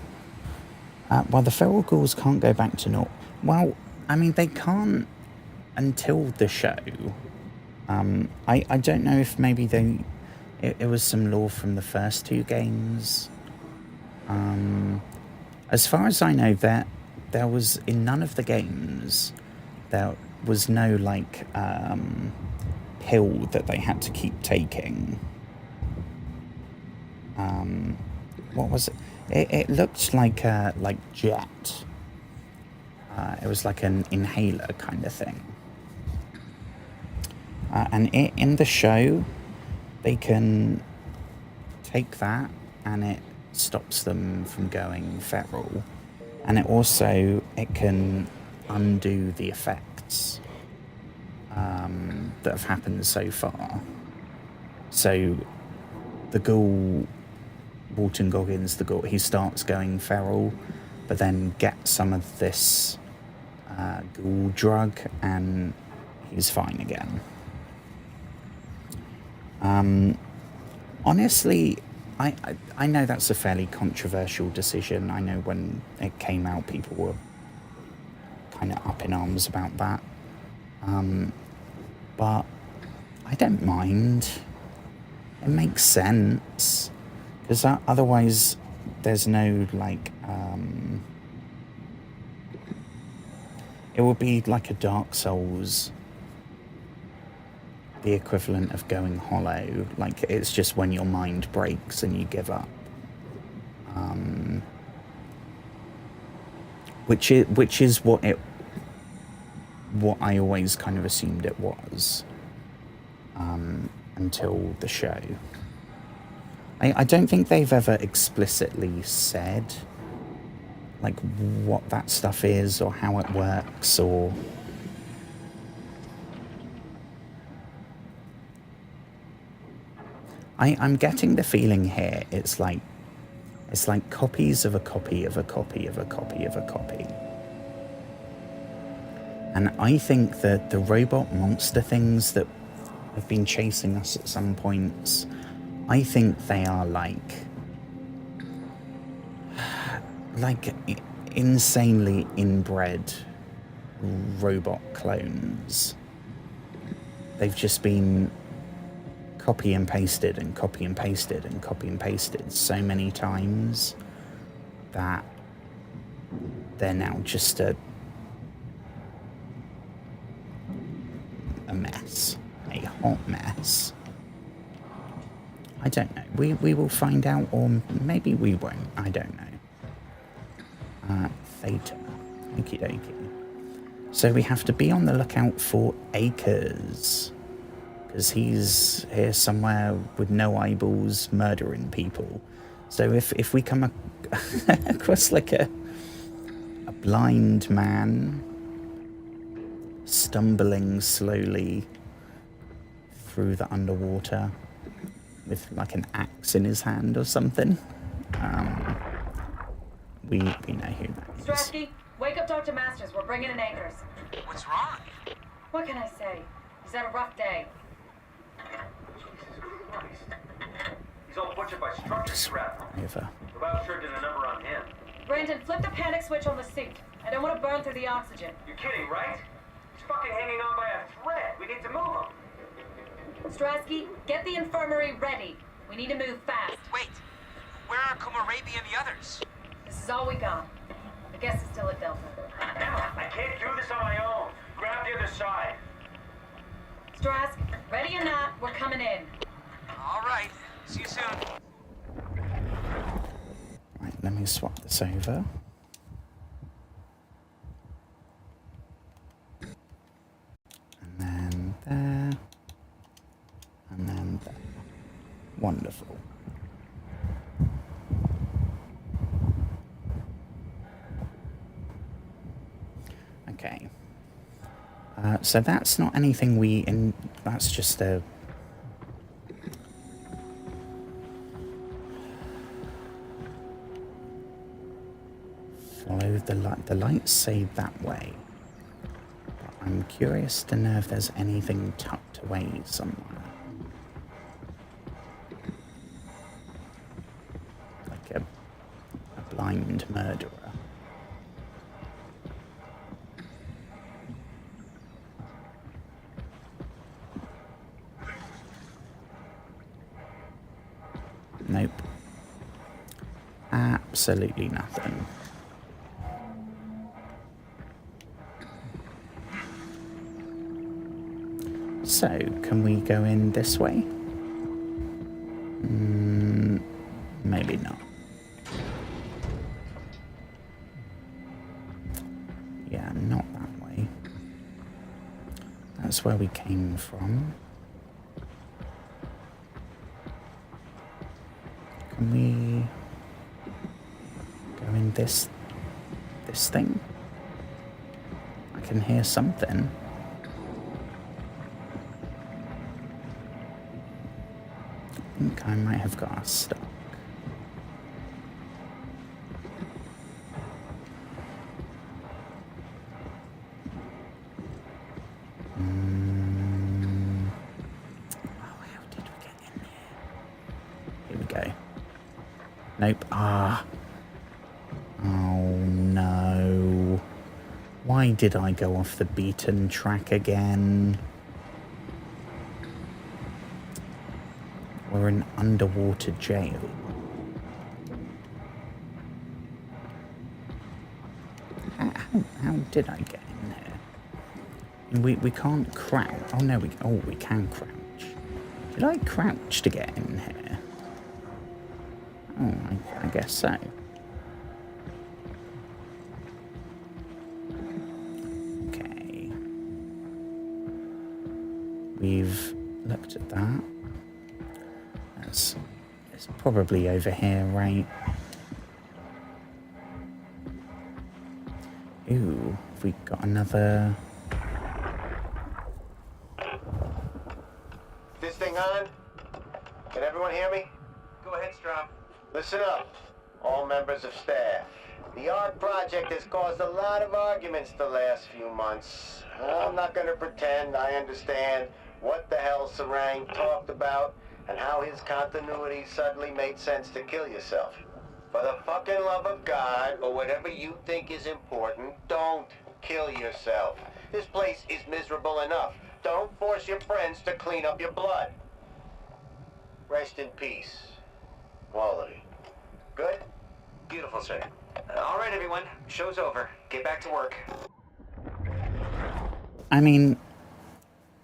Well, the feral ghouls can't go back to normal. Well, I mean, they can't until the show. I don't know if maybe it was some lore from the first two games. As far as I know, there was in none of the games there was no like pill that they had to keep taking. What was it? It looked like jet. It was like an inhaler kind of thing. And in the show, they can take that and it stops them from going feral. And it can undo the effects that have happened so far. So the ghoul, Walton Goggins, the ghoul, he starts going feral, but then gets some of this ghoul drug and he's fine again. Honestly, I know that's a fairly controversial decision. I know when it came out, people were kind of up in arms about that. But I don't mind. It makes sense. Because otherwise, there's no, like, it would be like a Dark Souls, the equivalent of going hollow. Like, it's just when your mind breaks and you give up. Which is what I always kind of assumed it was, until the show. I don't think they've ever explicitly said, like, what that stuff is or how it works, or... I'm getting the feeling here it's like copies of a copy of a copy of a copy of a copy. And I think that the robot monster things that have been chasing us at some points, I think they are like insanely inbred robot clones. They've just been copy and pasted and copy and pasted and copy and pasted so many times that they're now just a mess, a hot mess. I don't know. We will find out, or maybe we won't. I don't know. Theta. Okie dokie. So we have to be on the lookout for Akers, because he's here somewhere with no eyeballs murdering people. So if we come across like a blind man stumbling slowly through the underwater with like an axe in his hand or something, we know who that is. Strasky, wake up Dr. Masters. We're bringing in Akers. What's wrong? What can I say? He's had a rough day. He's all butchered by structure shrapnel. Over. About sure did a number on him. Brandon, flip the panic switch on the suit. I don't want to burn through the oxygen. You're kidding, right? He's fucking hanging on by a thread. We need to move him. Strasky, get the infirmary ready. We need to move fast. Wait, where are Kumarabi and the others? This is all we got. I guess it's still at Delta. Emma, I can't do this on my own. Grab the other side. Strask, ready or not, we're coming in. All right, see you soon. Right, let me swap this over. And then there. And then there. Wonderful. Okay. So that's not anything that's just a... Follow the light. The lights say that way. But I'm curious to know if there's anything tucked away somewhere. Like a blind murderer. Nope. Absolutely nothing. So, can we go in this way? Maybe not. Yeah, not that way. That's where we came from. Can we... this thing? I can hear something. I think I might have got us stuck. Nope. Ah. Oh no. Why did I go off the beaten track again? We're in underwater jail. How did I get in here? We can't crouch. Oh no, we can crouch. Did I crouch to get in here? Oh, I guess so. Okay. We've looked at that. It's probably over here, right? Ooh, have we got another... This thing on? Can everyone hear me? Go ahead, Strom. Listen up, all members of staff. The ARC project has caused a lot of arguments the last few months. I'm not going to pretend I understand what the hell Serang talked about and how his continuity suddenly made sense to kill yourself. For the fucking love of God, or whatever you think is important, don't kill yourself. This place is miserable enough. Don't force your friends to clean up your blood. Rest in peace. Quality. Good? Beautiful, sir. All right, everyone. Show's over. Get back to work. I mean,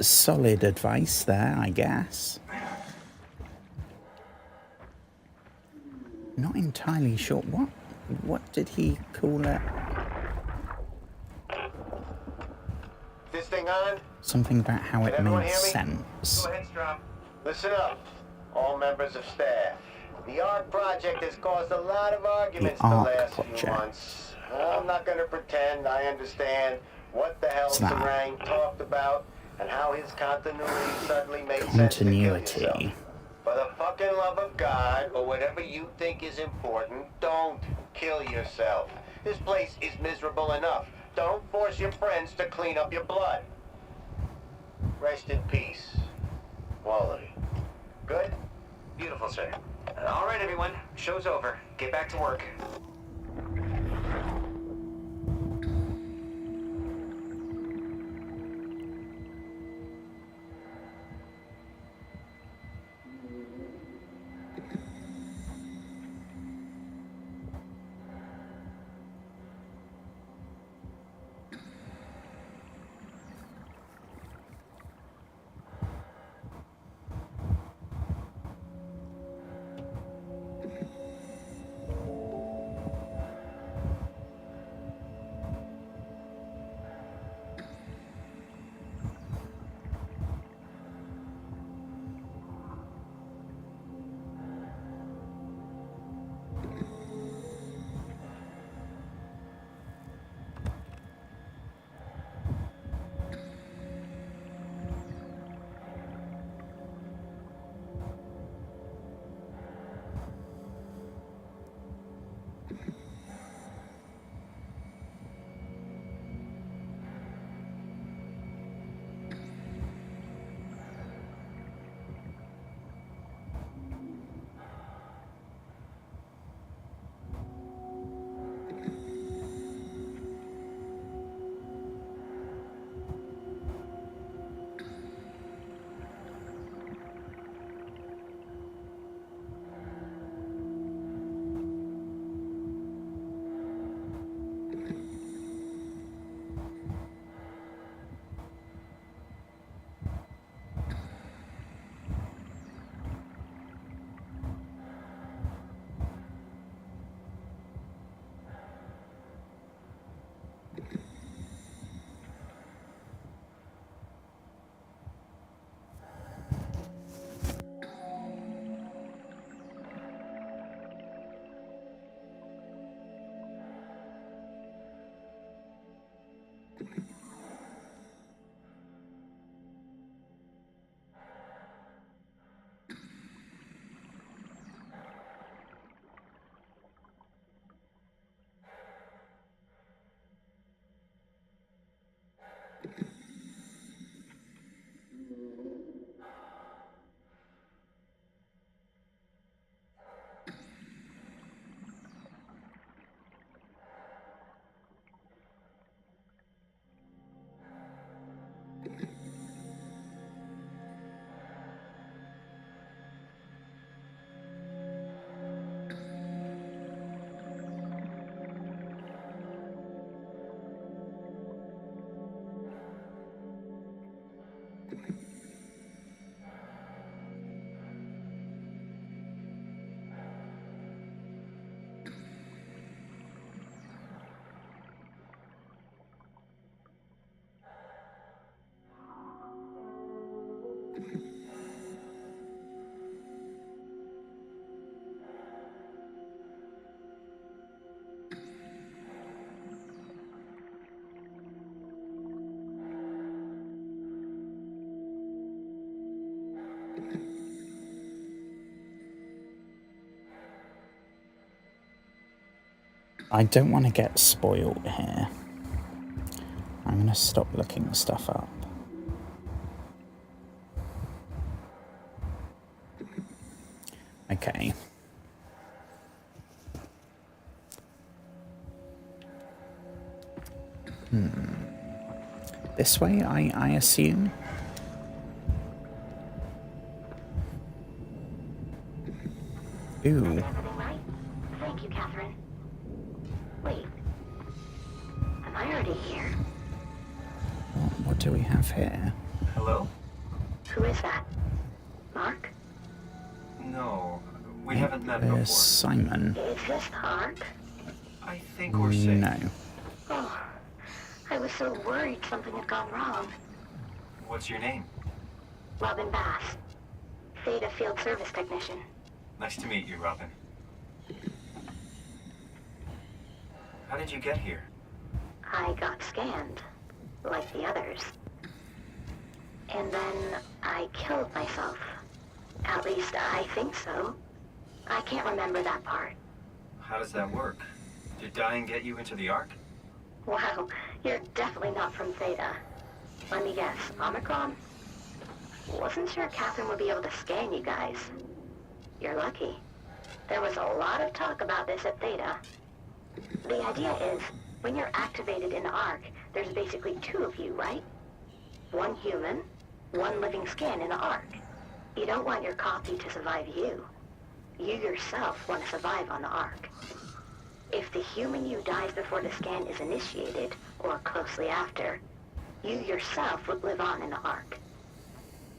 solid advice there, I guess. Not entirely sure. What did he call it? This thing on? Something about how it made sense. Go ahead, Strom. Listen up, all members of staff. The ARC project has caused a lot of arguments the last few months. I'm not going to pretend I understand what the hell Serang talked about and how his continuity suddenly made sense to kill yourself. For the fucking love of God, or whatever you think is important, don't kill yourself. This place is miserable enough. Don't force your friends to clean up your blood. Rest in peace. Quality. Good? Beautiful, sir. All right, everyone. Show's over. Get back to work. I don't want to get spoiled here. I'm going to stop looking stuff up. Okay. This way, I assume? Ooh. Right? Thank you, Catherine. Wait. Am I already here? What do we have here? Hello? Who is that? Mark? No, we haven't met before. There's Simon. Is this Mark? I think we're safe. No. Oh, I was so worried something had gone wrong. What's your name? Robin Bass. Theta Field Service Technician. Nice to meet you, Robin. How did you get here? I got scanned, like the others. And then I killed myself. At least I think so. I can't remember that part. How does that work? Did dying get you into the Ark? Wow, you're definitely not from Theta. Let me guess, Omicron? Wasn't sure Catherine would be able to scan you guys. You're lucky. There was a lot of talk about this at Theta. The idea is, when you're activated in the Ark, there's basically two of you, right? One human, one living skin in the Ark. You don't want your copy to survive you. You yourself want to survive on the Ark. If the human you dies before the scan is initiated, or closely after, you yourself would live on in the Ark.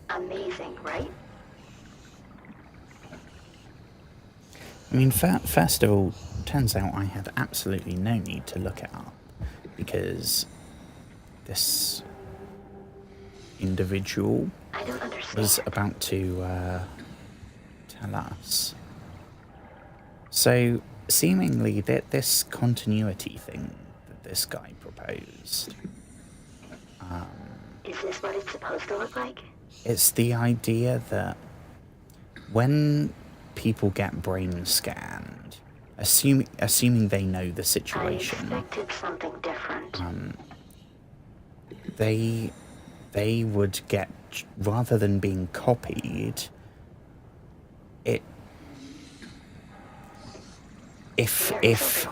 Amazing, right? I mean, first of all, turns out I had absolutely no need to look it up, because this individual was about to tell us. So, seemingly, this continuity thing that this guy proposed... is this what it's supposed to look like? It's the idea that when people get brain scanned, assuming they know the situation, I expected something different. They would get, rather than being copied, if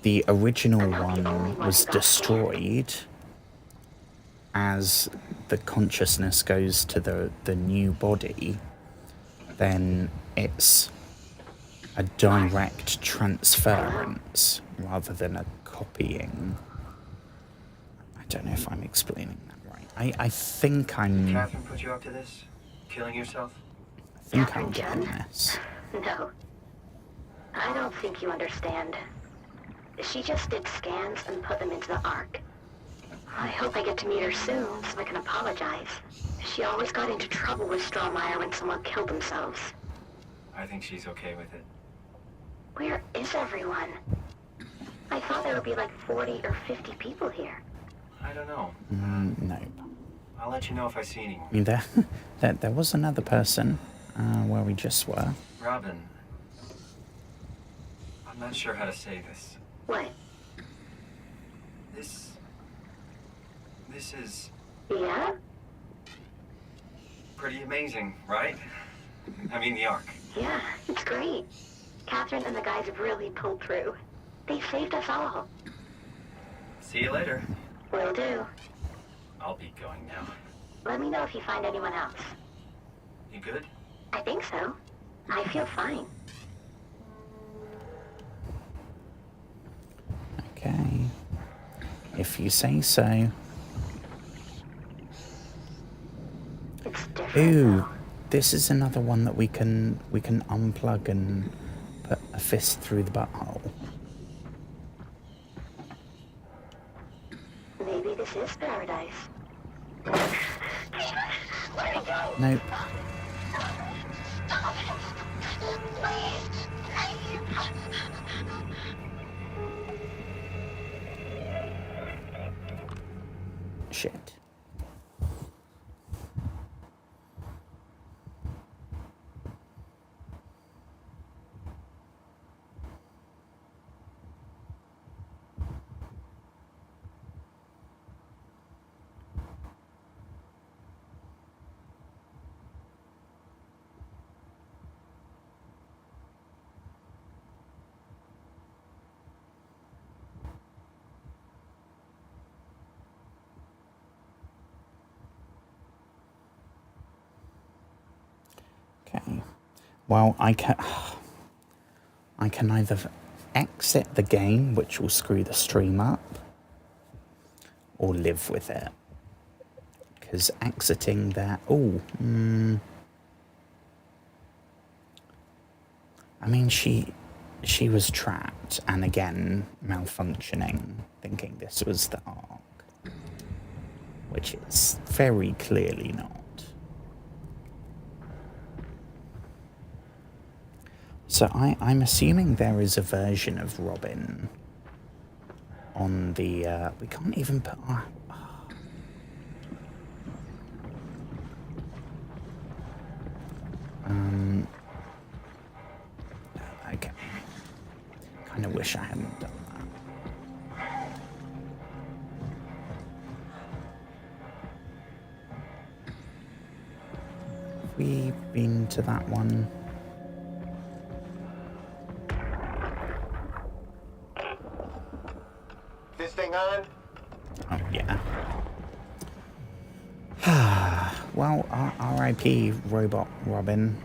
the original one was destroyed, as the consciousness goes to the new body, then it's a direct transference rather than a copying. I don't know if I'm explaining that right. I think I'm... Catherine put you up to this? Killing yourself? I think I'm getting this. No. I don't think you understand. She just did scans and put them into the Ark. I hope I get to meet her soon so I can apologize. She always got into trouble with Strohmeyer when someone killed themselves. I think she's okay with it. Where is everyone? I thought there would be like 40 or 50 people here. I don't know. No. I'll let you know if I see anyone. I mean, there was another person where we just were. Robin, I'm not sure how to say this. What? This is Yeah? pretty amazing, right? I mean, the Ark. Yeah, it's great. Catherine and the guys have really pulled through. They saved us all. See you later. Will do. I'll be going now. Let me know if you find anyone else. You good? I think so. I feel fine. Okay. If you say so. It's different. Ooh, though. this is another one that we can unplug and put a fist through the butthole. Maybe this is paradise. Nope. Shit. Okay. Well, I can either exit the game, which will screw the stream up, or live with it. Because exiting that... Oh, I mean, she was trapped, and again, malfunctioning, thinking this was the Ark. Which it's very clearly not. So I'm assuming there is a version of Robin on the... we can't even put our... Okay. Kind of wish I hadn't done that. Have we been to that one? This thing on? Oh, yeah. Well, R.I.P. Robot Robin.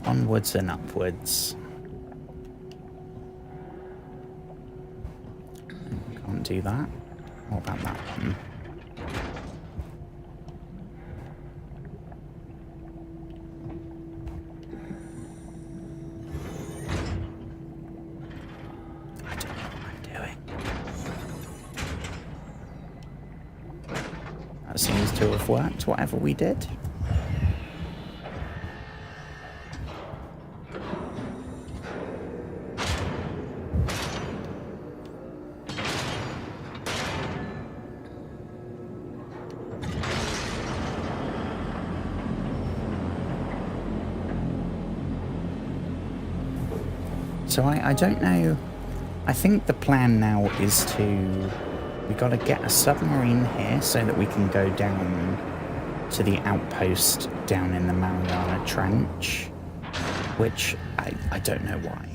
Onwards and upwards. Can't do that. What about that one? I don't know what I'm doing. That seems to have worked, whatever we did. So I don't know. I think the plan now is to... We got to get a submarine here so that we can go down to the outpost down in the Mariana Trench, which I don't know why.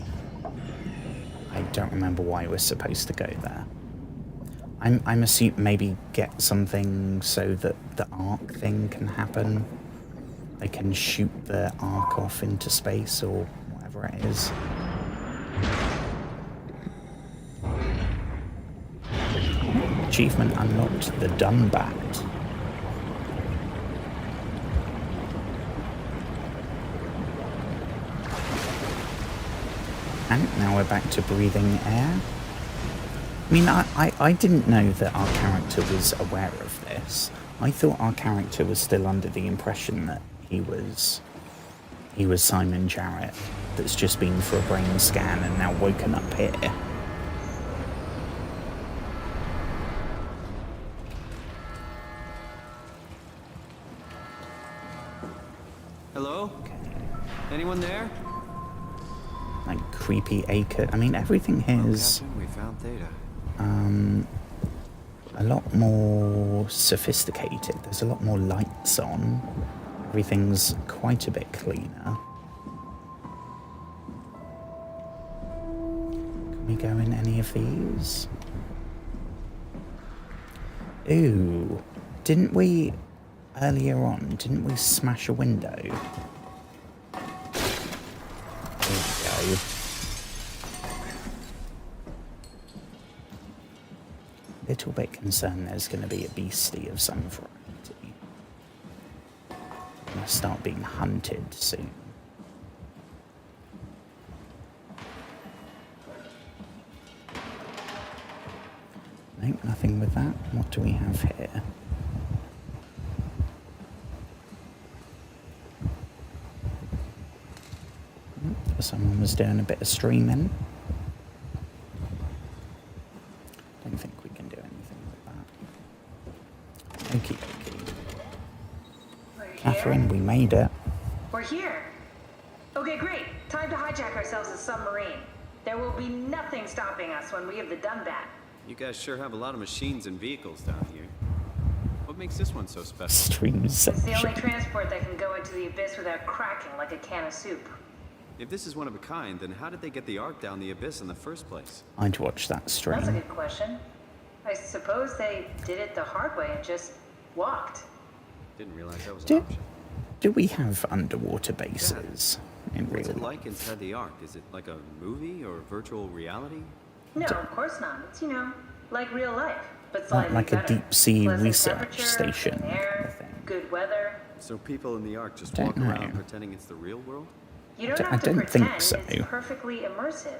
I don't remember why we're supposed to go there. I'm assuming maybe get something so that the Ark thing can happen. They can shoot the Ark off into space or whatever it is. Achievement unlocked, the Dunbat. And now we're back to breathing air. I mean, I didn't know that our character was aware of this. I thought our character was still under the impression that he he was Simon Jarrett that's just been for a brain scan and now woken up here. Hello? Anyone there? Like creepy acre. I mean, everything here is We found Theta. a lot more sophisticated. There's a lot more lights on. Everything's quite a bit cleaner. Can we go in any of these? Ooh, didn't we earlier on? Didn't we smash a window? There we go. Little bit concerned there's going to be a beastie of some variety. Going to start being hunted soon. Nope, nothing with that. What do we have here? Someone was doing a bit of streaming. Don't think we can do anything with that. Okie dokie. Catherine, we made it. We're here. Okay, great. Time to hijack ourselves a submarine. There will be nothing stopping us when we have the done that. You guys sure have a lot of machines and vehicles down here. What makes this one so special? Stream It's the only section. transport that can go into the abyss without cracking like a can of soup. If this is one of a kind, then how did they get the Ark down the abyss in the first place? I'd watch that That's a stream. good question. I suppose they did it the hard way and just walked. Didn't realize that was an Do, option. do we have underwater bases in real What's it life? like inside the Ark? Is it like a movie or virtual reality? No, of course not. It's, like real life, but Not slightly like a better. deep sea Pleasant research temperature, station clean kind air, of thing. good weather. So people in the Ark just Don't walk know. around pretending it's the real world? You don't I have to don't think pretend. so. It's perfectly immersive.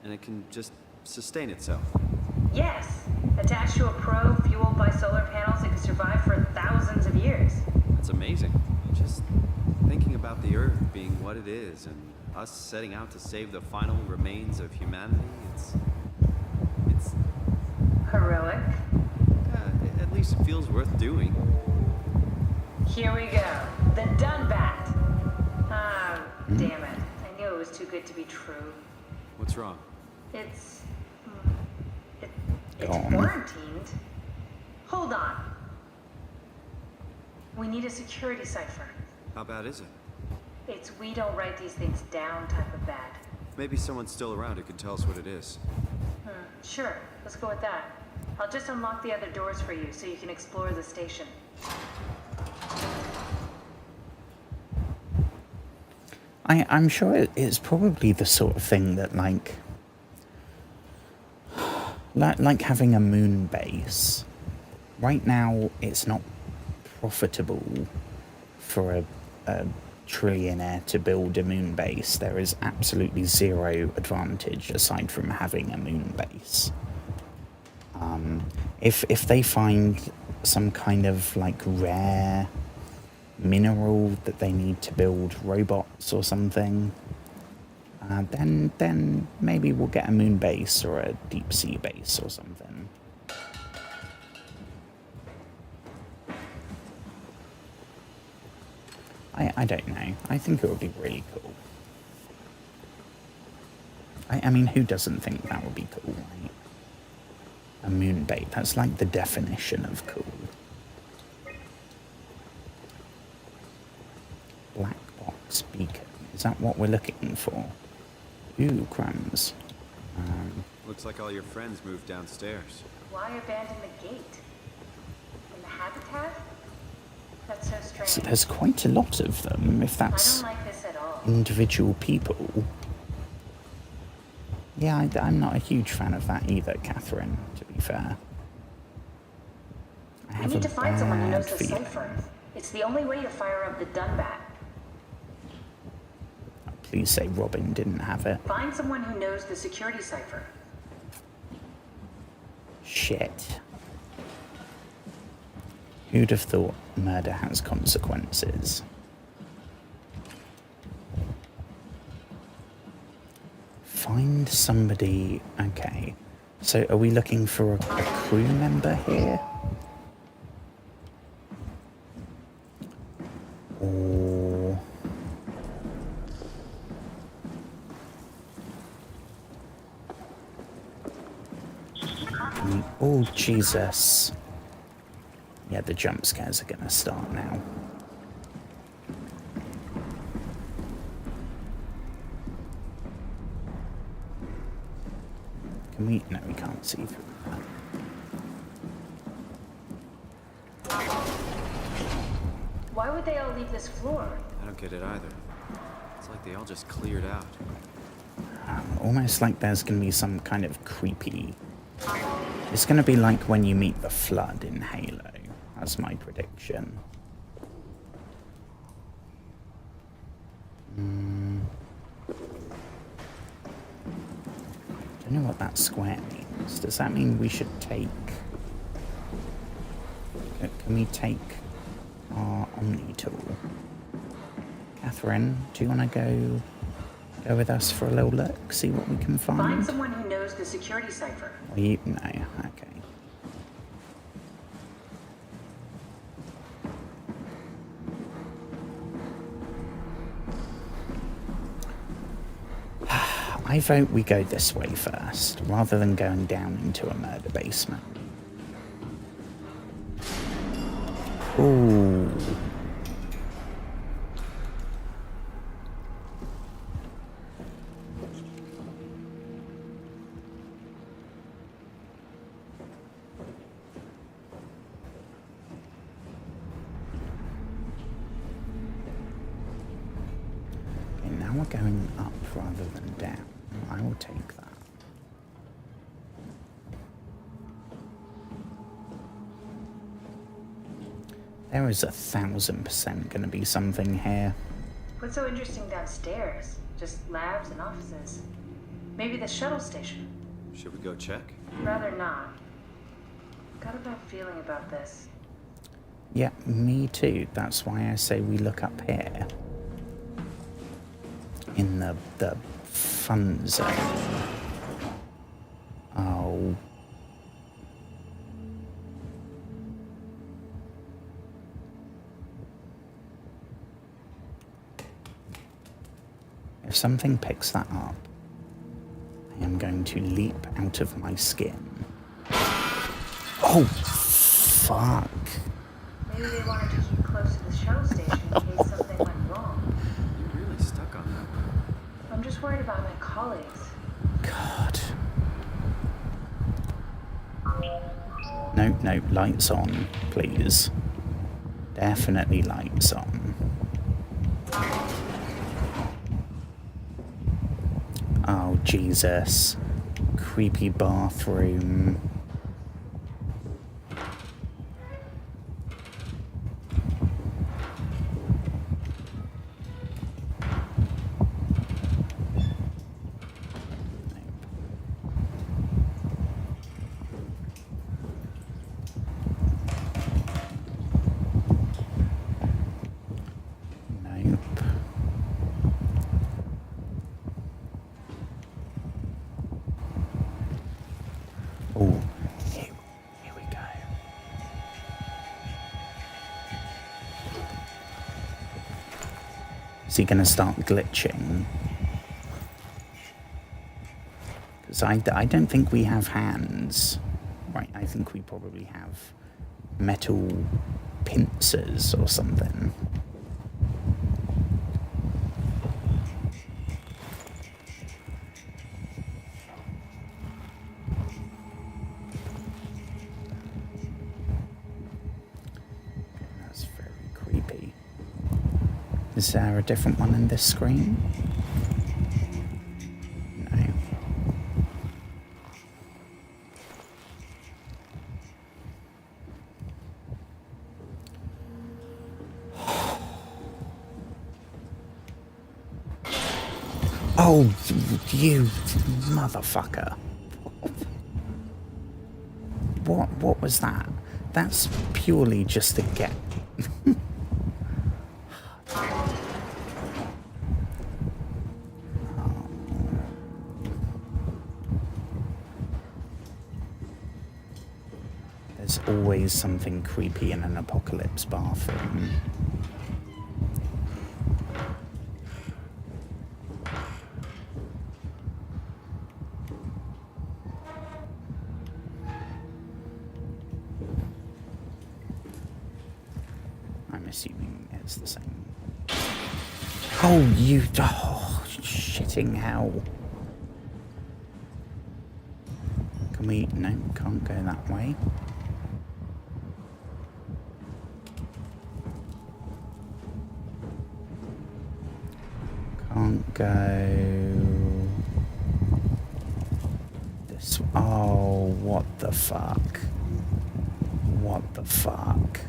And it can just sustain itself. Yes, attached to a probe fueled by solar panels, it could survive for thousands of years. That's amazing. Just thinking about the Earth being what it is and us setting out to save the final remains of humanity, it's Heroic. at least it feels worth doing. Here we go. The Dunbat. Ah, damn it. I knew it was too good to be true. What's wrong? It's Go on. quarantined. Hold on. We need a security cipher. How bad is it? It's we don't write these things down type of bad. Maybe someone's still around who can tell us what it is. Sure, let's go with that. I'll just unlock the other doors for you so you can explore the station. I'm sure it's probably the sort of thing that like having a moon base. Right now, it's not profitable for a trillionaire to build a moon base. There is absolutely zero advantage aside from having a moon base. If they find some kind of like rare mineral that they need to build robots or something, then maybe we'll get a moon base or a deep sea base or something. I don't know. I think it would be really cool. I mean, who doesn't think that would be cool, right? A moon base, that's like the definition of cool. Black box beacon, is that what we're looking for? Ooh, crumbs. Looks like all your friends moved downstairs. Why abandon the gate? In the habitat? That's so strange. So there's quite a lot of them, if I that's don't like this at all. individual people. Yeah, I'm not a huge fan of that either, Catherine, to be fair. I We have need a to find someone who bad knows the feeling. cipher. It's the only way to fire up the Dunbat. Please say Robin didn't have it. Find someone who knows the security cipher. Shit. Who'd have thought murder has consequences? Find somebody. Okay. So are we looking for a crew member here? Or... Oh, Jesus. Yeah, the jump scares are gonna start now. Can we? No, we can't see through that. Why would they all leave this floor? I don't get it either. It's like they all just cleared out. Almost like there's gonna be some kind of creepy... It's gonna be like when you meet the Flood in Halo. That's my prediction. Don't know what that square means. Does that mean we should take... Can we take our Omni tool? Catherine, do you want to go with us for a little look? See what we can find? Find someone who knows the security cipher. No, okay. I vote we go this way first, rather than going down into a murder basement. Ooh. Okay, now we're going up rather than down. I will take that. There is 1,000% going to be something here. What's so interesting downstairs? Just labs and offices. Maybe the shuttle station. Should we go check? Rather not. Got a bad feeling about this. Yeah, me too. That's why I say we look up here. In the fun zone. Oh. If something picks that up, I am going to leap out of my skin. Oh, fuck. Maybe they wanted to keep close to the shuttle station in case something went wrong. You're really stuck on that. I'm just worried about my colleagues. God. No, lights on, please. Definitely lights on. Oh, Jesus. Creepy bathroom. Is he going to start glitching? Because I don't think we have hands. Right, I think we probably have metal pincers or something. That's very creepy. Is there a different one in this screen? No. Oh, you motherfucker. What was that? That's purely just to get... There's always something creepy in an apocalypse bathroom. I'm assuming it's the same. Oh, you... Oh, shitting hell. Can we... No, can't go that way. Can't go... This... Oh, what the fuck? What the fuck?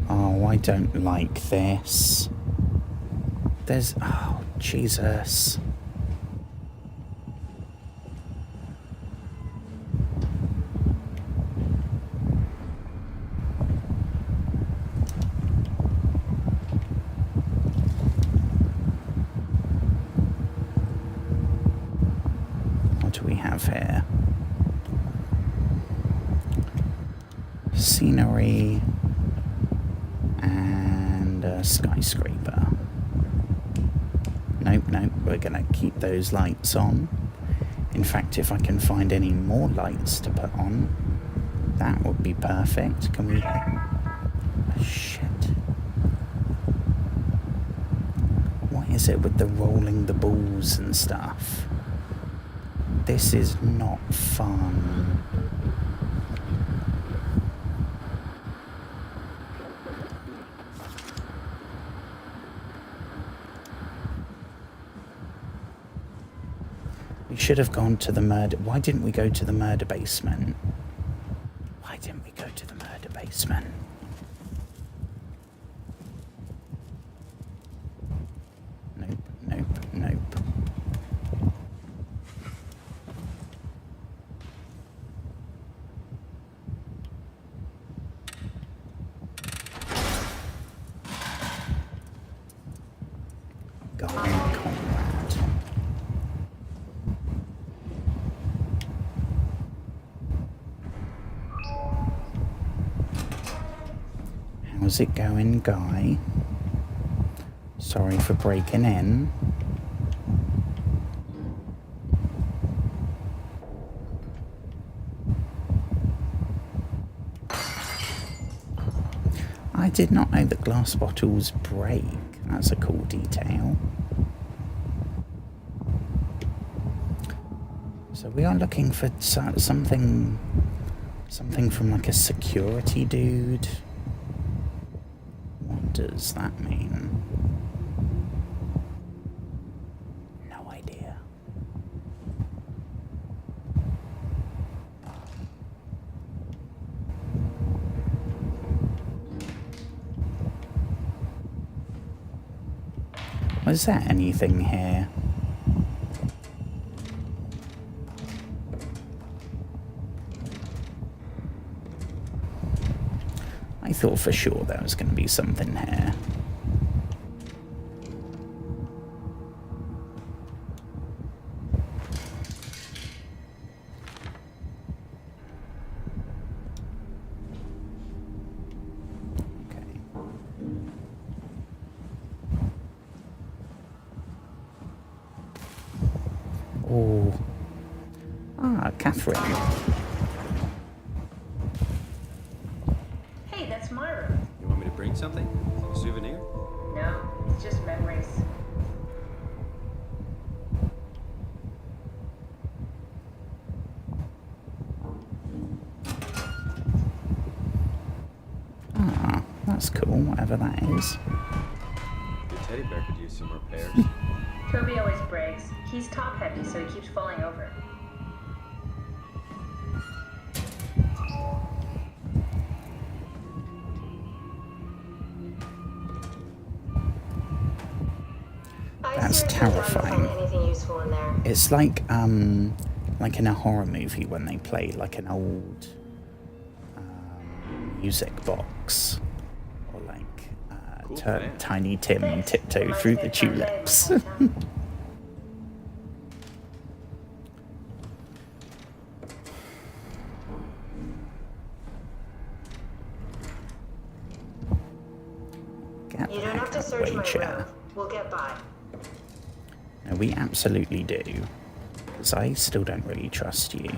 Oh, I don't like this. There's... Oh, Jesus. What do we have here? Scenery and a skyscraper. Nope, nope, we're gonna keep those lights on. In fact, if I can find any more lights to put on, that would be perfect. Can we... Oh, shit. What is it with the rolling the balls and stuff? This is not fun. We should have gone to the murder... Why didn't we go to the murder basement? Why didn't we go to the murder basement? Nope, nope, nope. How's it going, Guy? Sorry for breaking in. I did not know that glass bottles break. That's a cool detail. So we are looking for something from like a security dude. What does that mean? No idea. Was there anything here? I thought for sure there was going to be something here. Okay. Oh. Ah, Catherine. Something? A souvenir? No, it's just memories. Ah, that's cool, whatever that is. Your teddy bear could use some repairs. Toby always breaks. He's top heavy, so he keeps falling over. That's terrifying. It's like in a horror movie when they play like an old music box, or like Tiny Tim tiptoe through the tulips. Get You the don't have heck to out of the search way, my chair. room. We'll get by. No, we absolutely do. Because I still don't really trust you.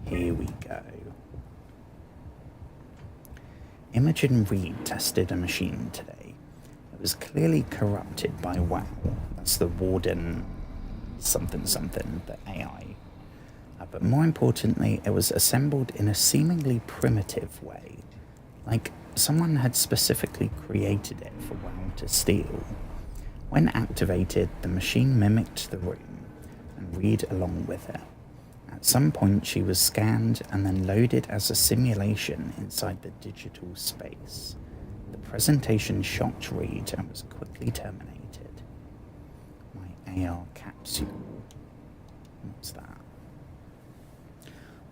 Here we go. Imogen Reed tested a machine today. It was clearly corrupted by WoW. That's the Warden something, the AI. But more importantly, it was assembled in a seemingly primitive way. Like someone had specifically created it for WoW to steal. When activated, the machine mimicked the room and Reed along with it. At some point, she was scanned and then loaded as a simulation inside the digital space. The presentation shocked Reed and was quickly terminated. My AR capsule. What's that?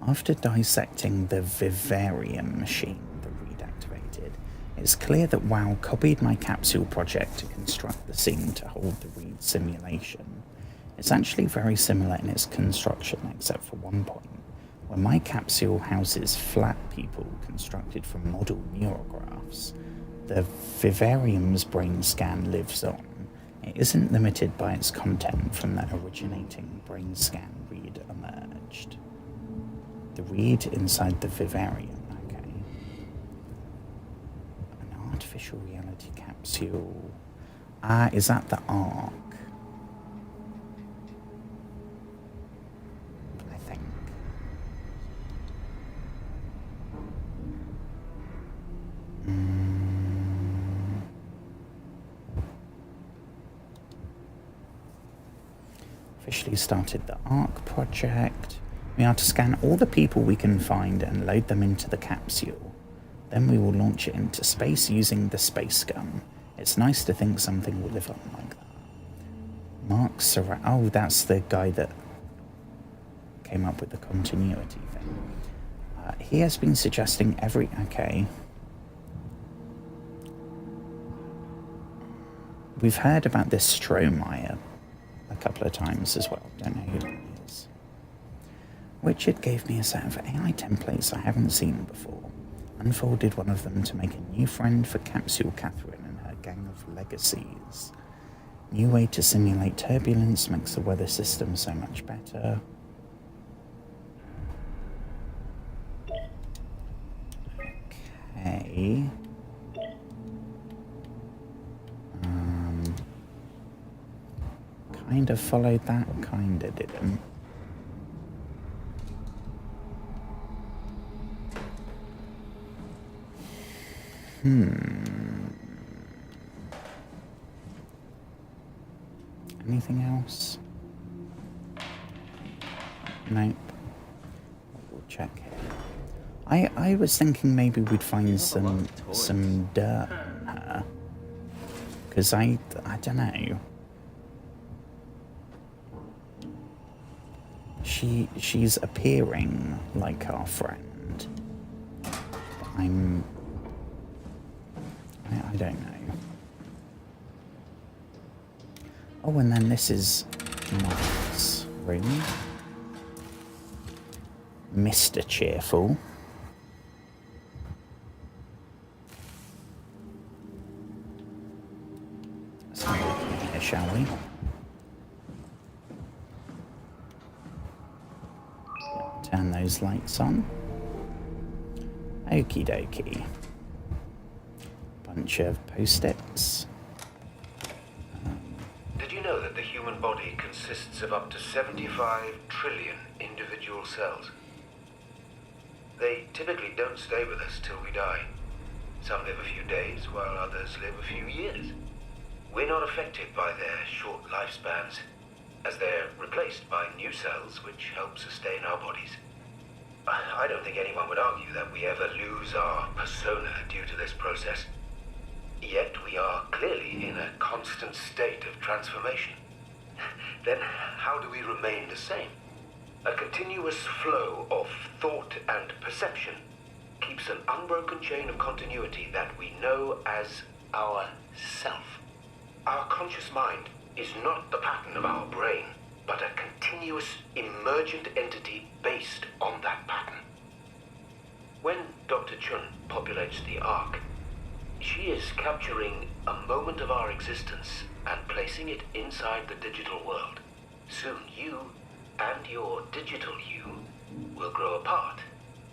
After dissecting the vivarium machine that Reed activated, it's clear that WoW copied my capsule project to construct the scene to hold the Reed simulation. It's actually very similar in its construction, except for one point, where my capsule houses flat people constructed from model neurographs. The vivarium's brain scan lives on. It isn't limited by its content from the originating brain scan Reed emerged. The Reed inside the vivarium, okay. An artificial reality capsule. Ah, is that the Ark? I think. Officially started the Ark project. We are to scan all the people we can find and load them into the capsule. Then we will launch it into space using the space gun. It's nice to think something will live on like that. Mark Surratt. Oh, that's the guy that came up with the continuity thing. He has been suggesting okay. We've heard about this Strohmeyer a couple of times as well. Don't know who that is. Richard gave me a set of AI templates I haven't seen before. Unfolded one of them to make a new friend for Capsule Catherine and her gang of legacies. New way to simulate turbulence makes the weather system so much better. Okay. Kind of followed that, kind of didn't. Anything else? Nope. We'll check here. I was thinking maybe we'd find some dirt on her. Because I don't know. She's appearing like our friend. But I don't know. Oh, and then this is Mark's room. Mr. Cheerful. Let's have a look here, shall we? Turn those lights on. Okie dokie. Bunch of post-its. Did you know that the human body consists of up to 75 trillion individual cells? They typically don't stay with us till we die. Some live a few days, while others live a few years. We're not affected by their short lifespans, as they're replaced by new cells which help sustain our bodies. I don't think anyone would argue that we ever lose our persona due to this process. Yet we are clearly in a constant state of transformation. Then how do we remain the same? A continuous flow of thought and perception keeps an unbroken chain of continuity that we know as our self. Our conscious mind is not the pattern of our brain, but a continuous continuous emergent entity based on that pattern. When Dr. Chun populates the Ark, she is capturing a moment of our existence and placing it inside the digital world. Soon you and your digital you will grow apart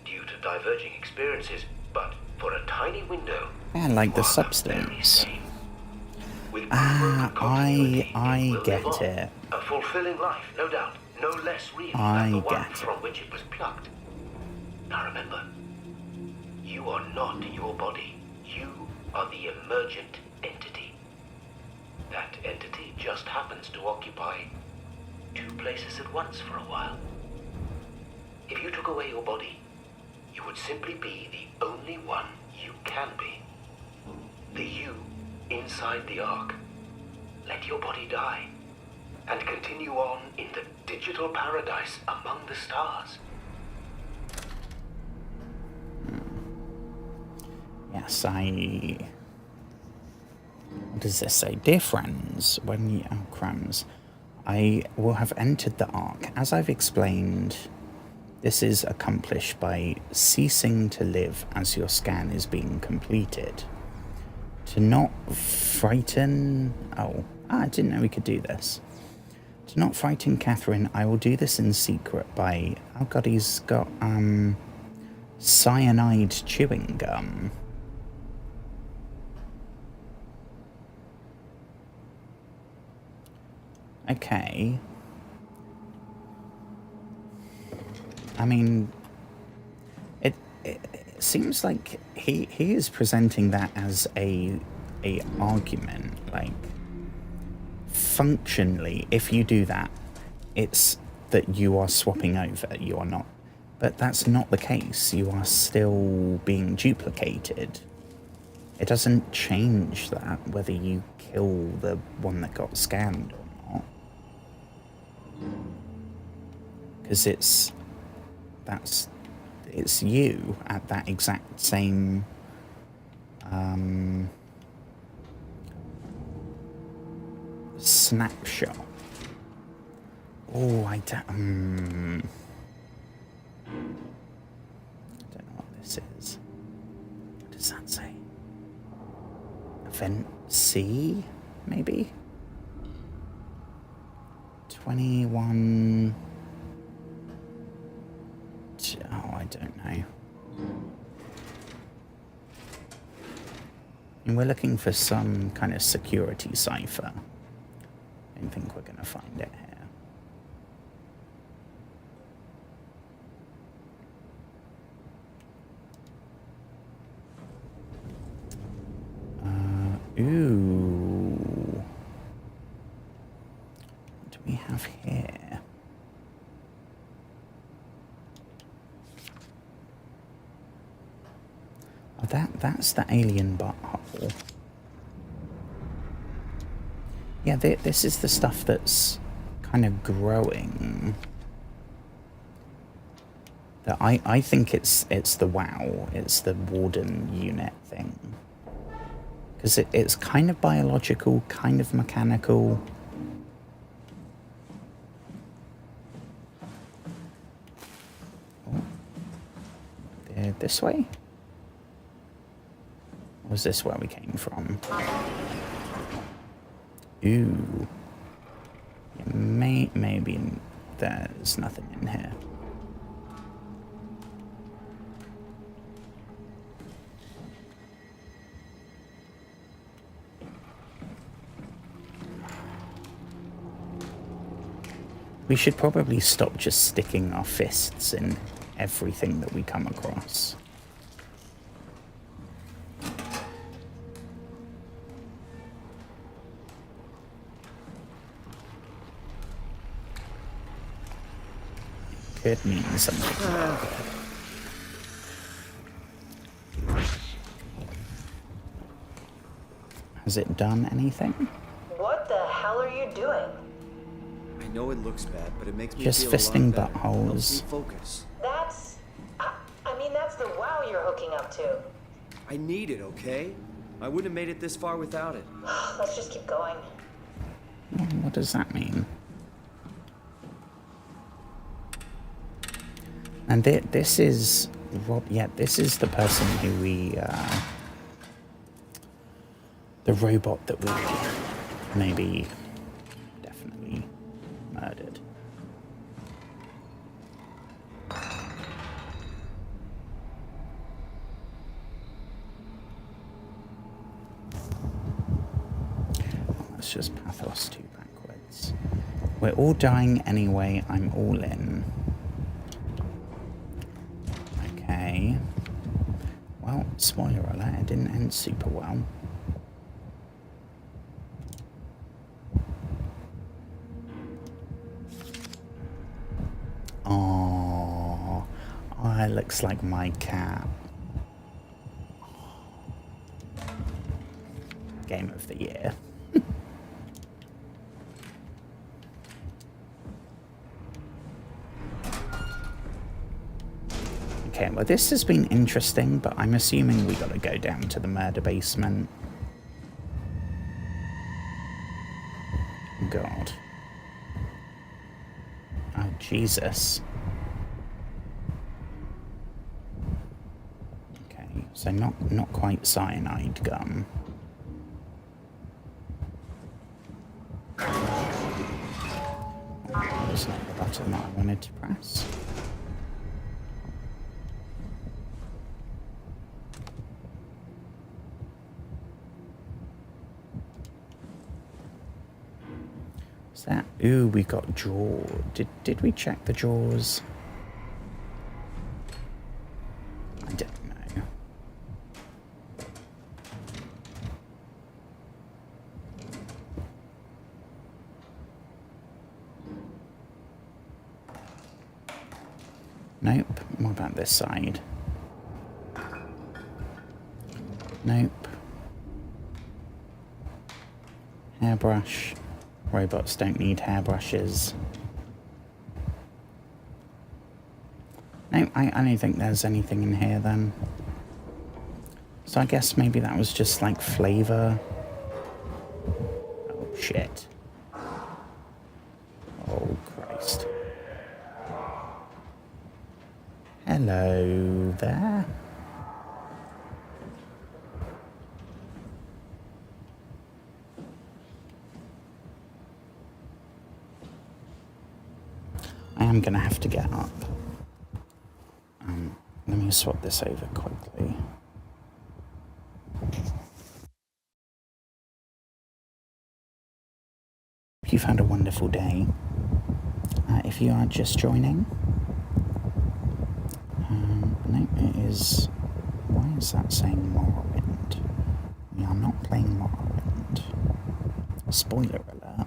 due to diverging experiences, but for a tiny window. Yeah, like the substance. I get it. A fulfilling life, no doubt, no less real than the one from which it was plucked. Now remember, you are not your body. You are the emergent entity. That entity just happens to occupy 2 places at once for a while. If you took away your body, you would simply be the only one you can be. The you inside the Ark. Let your body die and continue on in the digital paradise among the stars. Yes, what does this say? Dear friends, when you... Oh, crumbs. I will have entered the Ark. As I've explained, this is accomplished by ceasing to live as your scan is being completed. To not frighten... Oh, I didn't know we could do this. To not frighten Catherine, I will do this in secret by... Oh god, he's got, cyanide chewing gum. Okay. I mean, it seems like he is presenting that as a argument. Like, functionally, if you do that, it's that you are swapping over. You are not. But that's not the case. You are still being duplicated. It doesn't change that whether you kill the one that got scanned or not. Because it's you at that exact same snapshot. Oh, I don't know what this is. What does that say? Event C, maybe? 21... Oh, I don't know. And we're looking for some kind of security cipher. I don't think we're going to find it here. Ooh. What do we have here? Oh, that's the alien butthole. Yeah, this is the stuff that's kind of growing. That I think it's the WOW. It's the Warden unit thing. Because it's kind of biological, kind of mechanical. Oh. This way? Or was this where we came from? Ooh. Yeah, maybe there's nothing in here. We should probably stop just sticking our fists in everything that we come across. Could mean something. Has it done anything? What the hell are you doing? I know it looks bad, but it makes me just feel fisting a lot better. buttholes. Helps me focus. That's... I mean, that's the WOW you're hooking up to. I need it, okay? I wouldn't have made it this far without it. Let's just keep going. What does that mean? And this is Rob. Yeah, this is the person who we, the robot that we maybe definitely murdered. Let's just pathos 2 backwards. We're all dying anyway. I'm all in. Okay. Well, spoiler alert, it didn't end super well. Oh, it looks like my cat. Game of the year. Okay, well this has been interesting, but I'm assuming we gotta go down to the murder basement. God. Oh, Jesus. Okay, so not quite cyanide gum. That's not the button that I wanted to press. What's that? Ooh, we got jaw. Did we check the jaws? I don't know. Nope. What about this side? Nope. Hairbrush. Robots don't need hairbrushes. No, I don't think there's anything in here then. So I guess maybe that was just like flavor. Oh shit. Oh Christ. Hello there. I am going to have to get up. Let me swap this over quickly. Hope you've had a wonderful day. If you are just joining, no, it is. Why is that saying Morrowind? We are not playing Morrowind. Spoiler alert.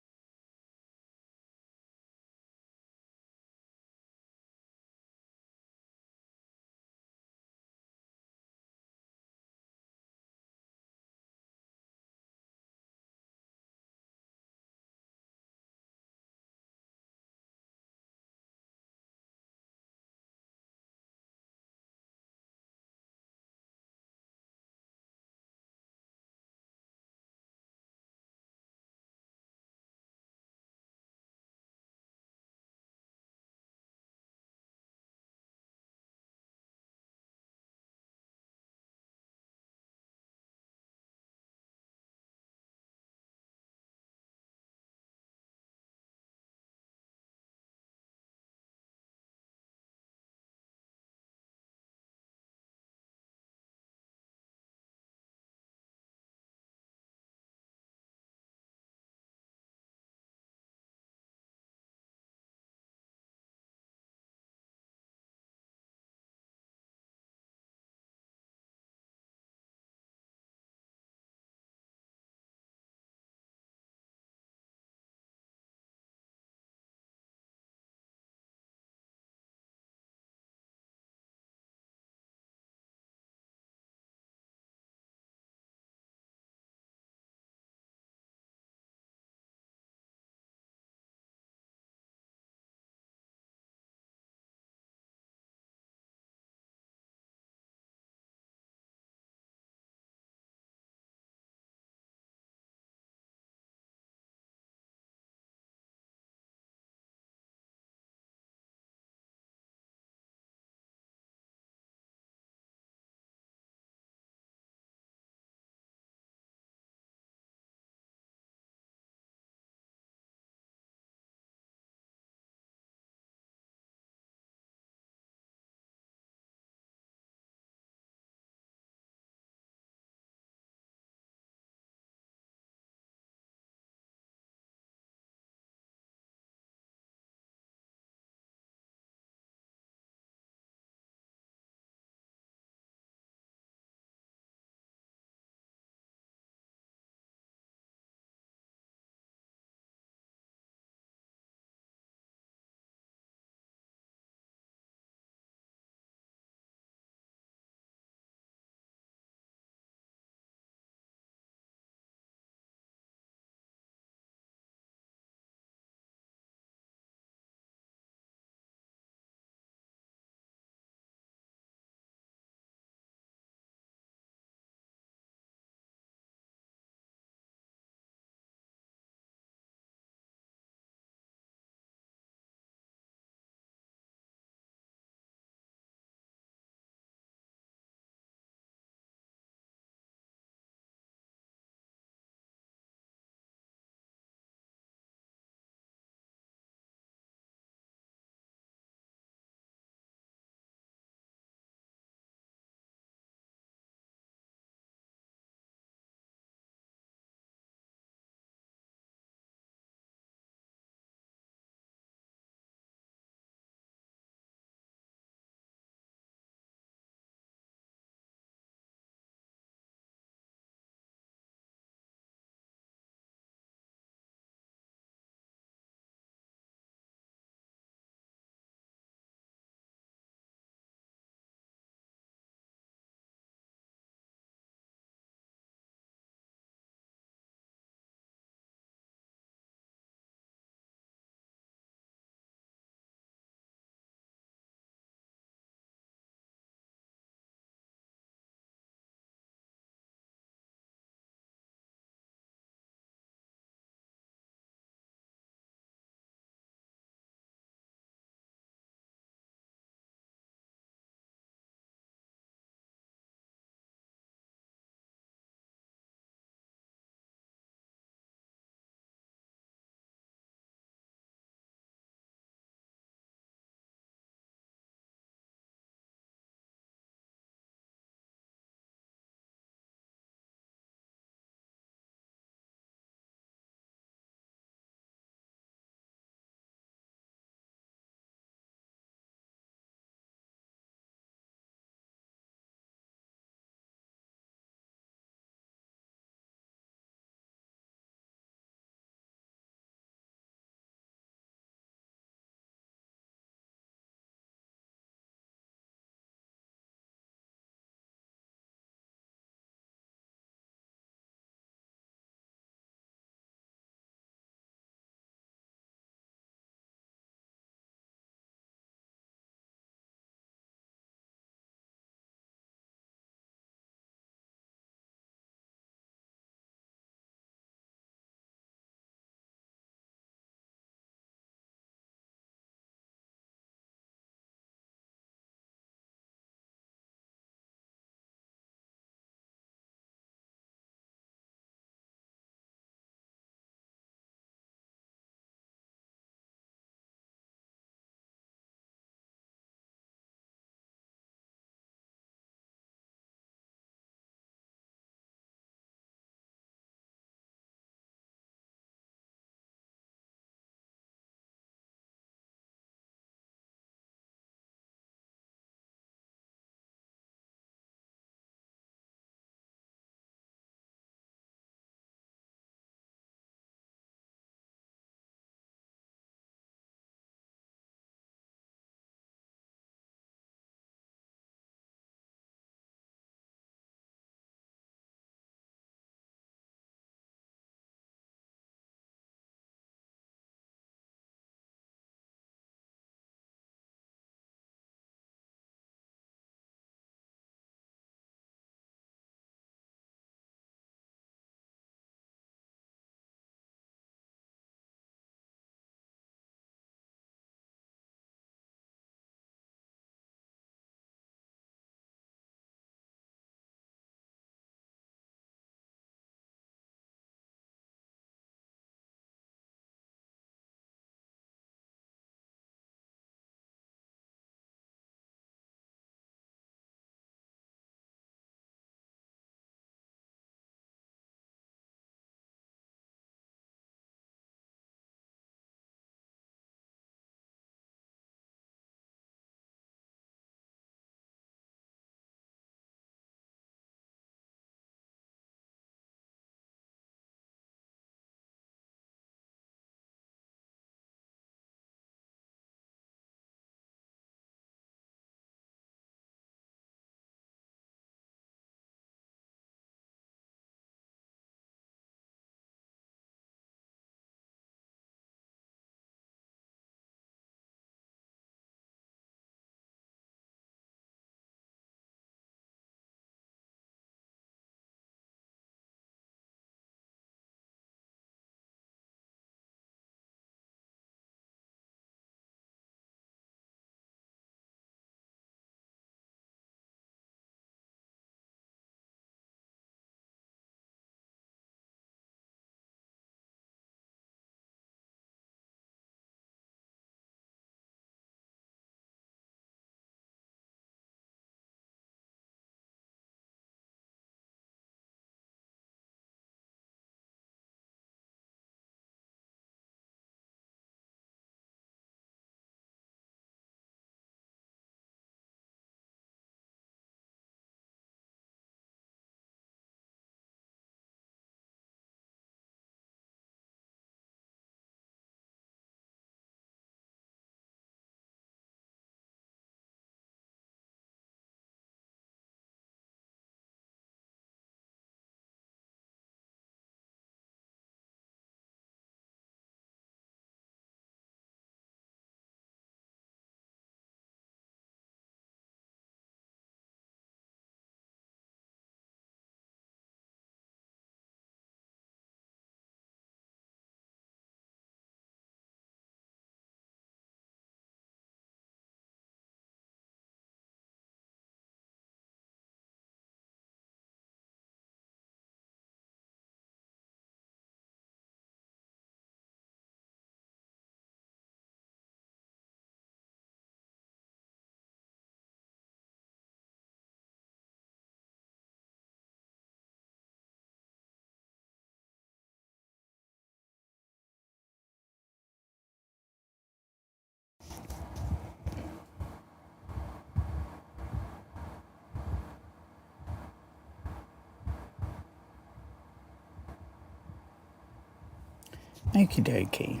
Okie dokie.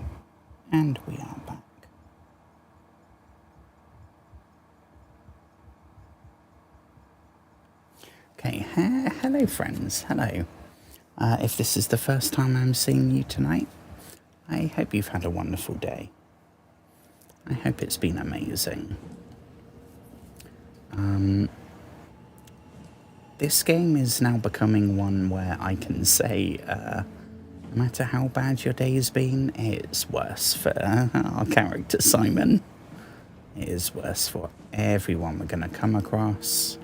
And we are back. Okay, hello friends, hello. If this is the first time I'm seeing you tonight, I hope you've had a wonderful day. I hope it's been amazing. This game is now becoming one where I can say, no matter how bad your day has been, it's worse for our character Simon. It is worse for everyone we're going to come across.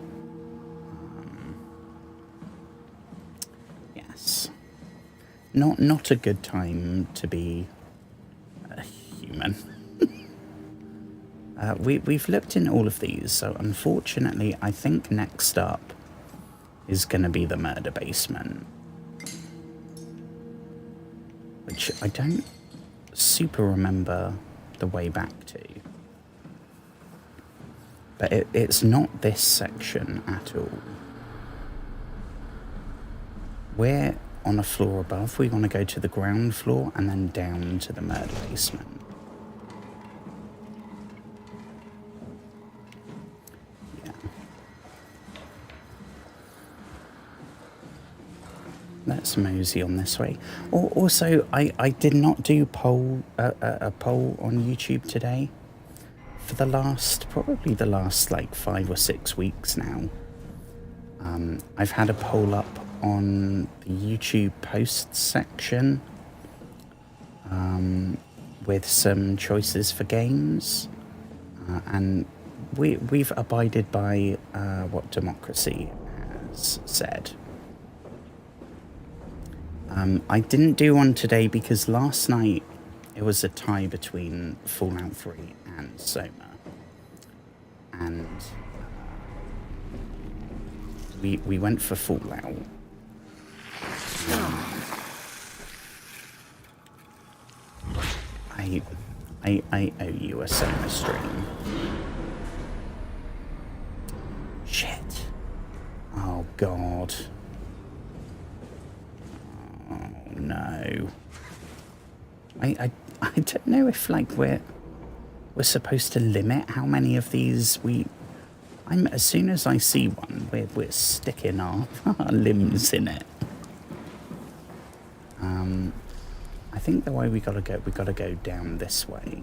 Yes. Not a good time to be a human. We've looked in all of these, so unfortunately I think next up is going to be the murder basement, which I don't super remember the way back to. But it's not this section at all. We're on a floor above. We want to go to the ground floor and then down to the murder basement. Let's mosey on this way. Also, I did not do a poll on YouTube today. For probably the last like 5 or 6 weeks now. I've had a poll up on the YouTube posts section with some choices for games. And we've abided by what democracy has said. I didn't do one today because last night it was a tie between Fallout 3 and SOMA. And we went for Fallout. I owe you a SOMA stream. Shit. Oh God. Oh no. I don't know if like we're supposed to limit how many of these as soon as I see one, we're sticking our limbs in it. I think the way we gotta go down this way.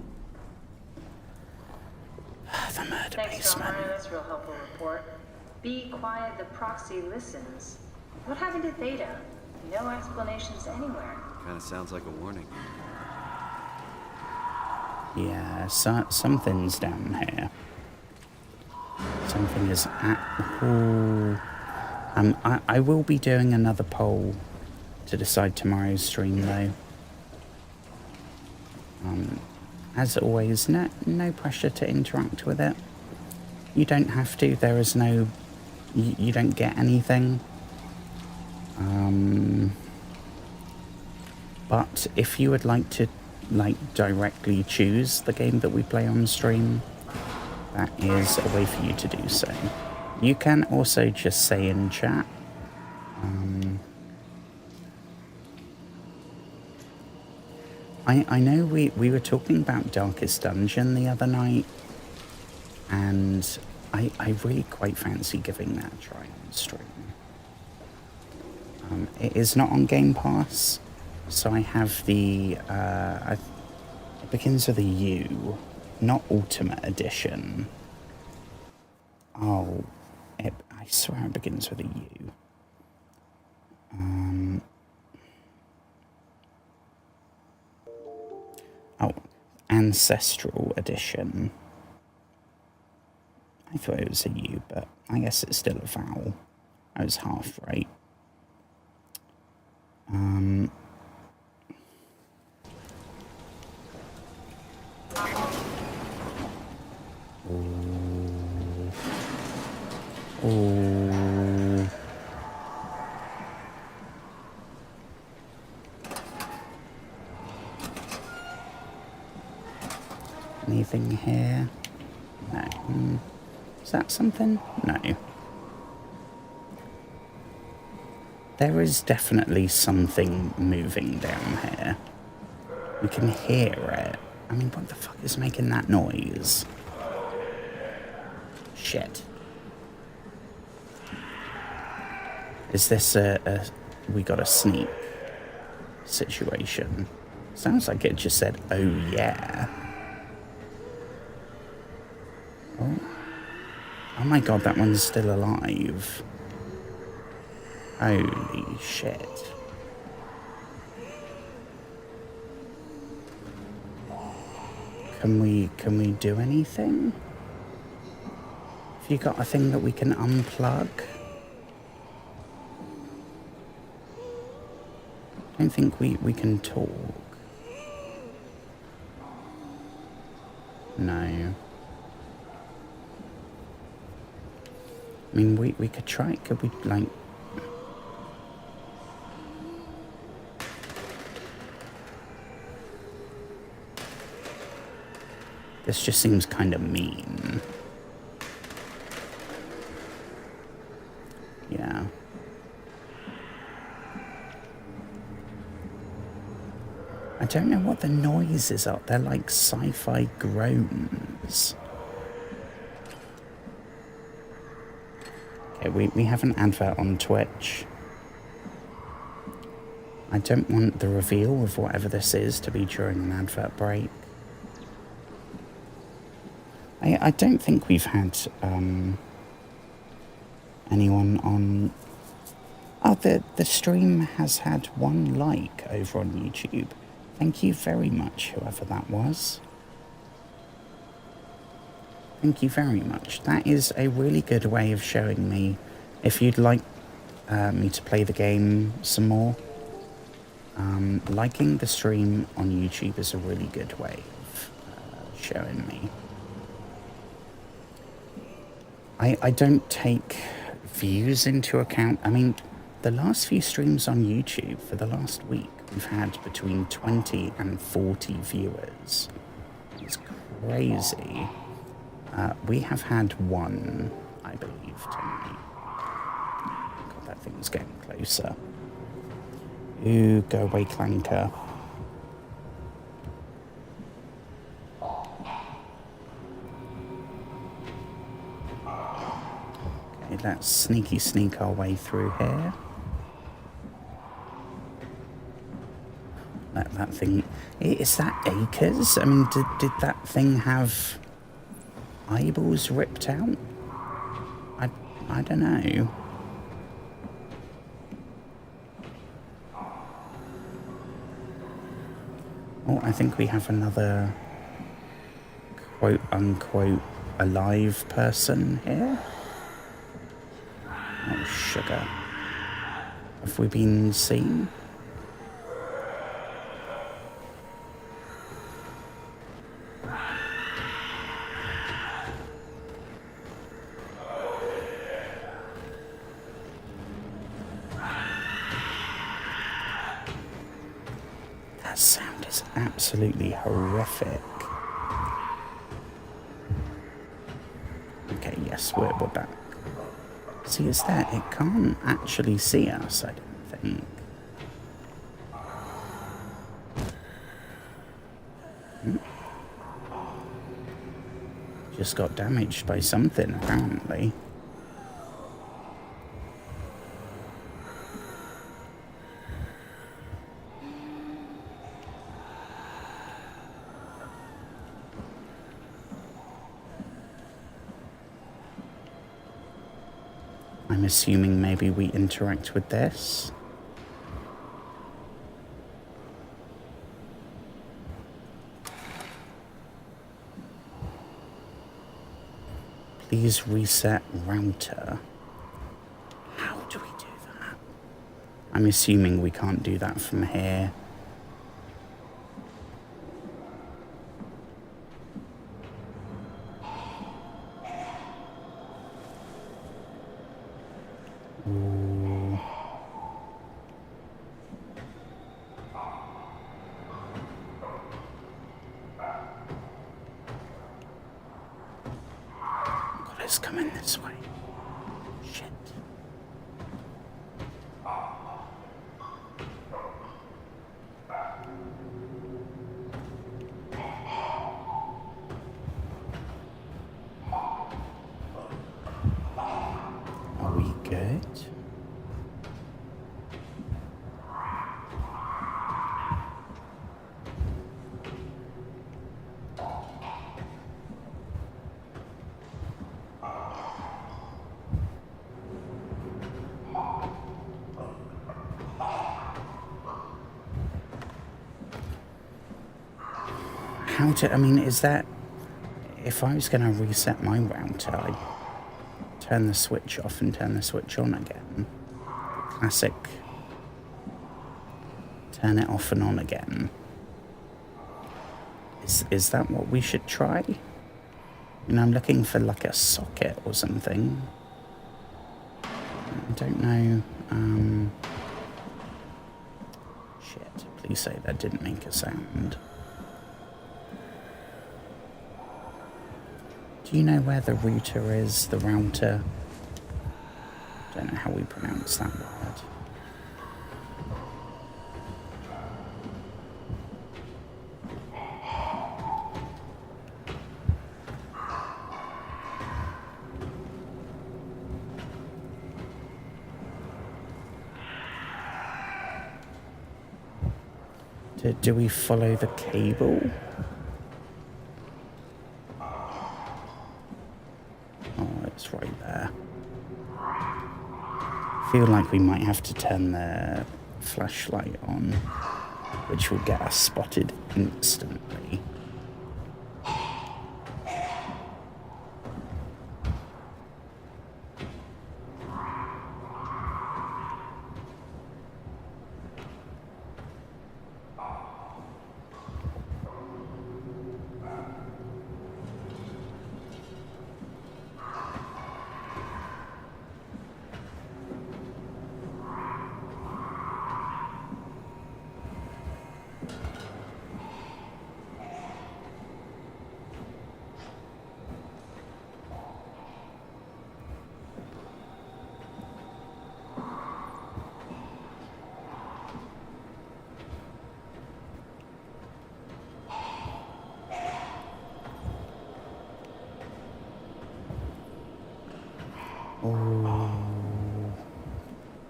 The murder basement. That's a real helpful report. Be quiet, the proxy listens. What happened to Theta? No explanations anywhere. Kinda sounds like a warning. Yeah, something's down here. Something is I will be doing another poll to decide tomorrow's stream though. As always, no pressure to interact with it. You don't have to. There is no. You don't get anything. But if you would like to, directly choose the game that we play on stream, that is a way for you to do so. You can also just say in chat. I know we were talking about Darkest Dungeon the other night, and I really quite fancy giving that a try on stream. It is not on Game Pass, so I have the, it begins with a U, not Ultimate Edition. Oh, I swear it begins with a U. Oh, Ancestral Edition. I thought it was a U, but I guess it's still a vowel. I was half right. Anything here? No. Is that something? No. There is definitely something moving down here. We can hear it. I mean, what the fuck is making that noise? Shit. Is this a we got a sneak situation? Sounds like it just said, oh yeah. Oh my god, that one's still alive. Holy shit. Can we do anything? Have you got a thing that we can unplug? I don't think we can talk. No. I mean, we could try. Could we, like... This just seems kind of mean. Yeah. I don't know what the noises are. They're like sci-fi groans. Okay, we have an advert on Twitch. I don't want the reveal of whatever this is to be during an advert break. I don't think we've had anyone on... Oh, the stream has had 1 like over on YouTube. Thank you very much, whoever that was. Thank you very much. That is a really good way of showing me if you'd like me to play the game some more. Liking the stream on YouTube is a really good way of showing me. I don't take views into account. I mean, the last few streams on YouTube for the last week, we've had between 20 and 40 viewers. It's crazy. We have had 1, I believe, tonight. God, that thing's getting closer. Ooh, go away, Clanker. Okay, let's sneak our way through here. That thing... Is that acres? I mean, did that thing have eyeballs ripped out? I don't know. Oh, I think we have another quote-unquote alive person here. Oh, sugar. Have we been seen? That sound is absolutely horrific. Okay, yes, we're back. See, it's there. It can't actually see us, I don't think. Just got damaged by something, apparently. I'm assuming maybe we interact with this. Please reset router. How do we do that? I'm assuming we can't do that from here. Ooh. God, it's coming this way. Shit. I mean, is that... If I was going to reset my router, I'd turn the switch off and turn the switch on again. Classic. Turn it off and on again. Is that what we should try? You know, I'm looking for like a socket or something. I don't know. Shit, please say that didn't make a sound. Do you know where the router is? The router? I don't know how we pronounce that word. Do we follow the cable? Oh, it's right there. I feel like we might have to turn the flashlight on, which will get us spotted instantly.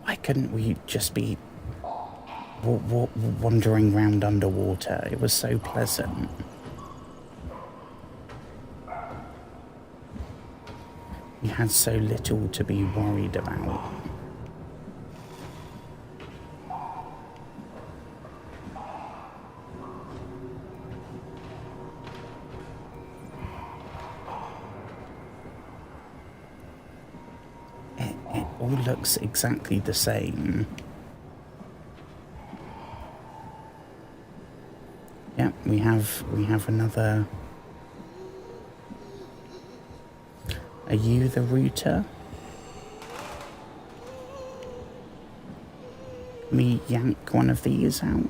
Why couldn't we just be wandering around underwater? It was so pleasant. We had so little to be worried about. All looks exactly the same. Yeah, we have another. Are you the router? Can we yank one of these out?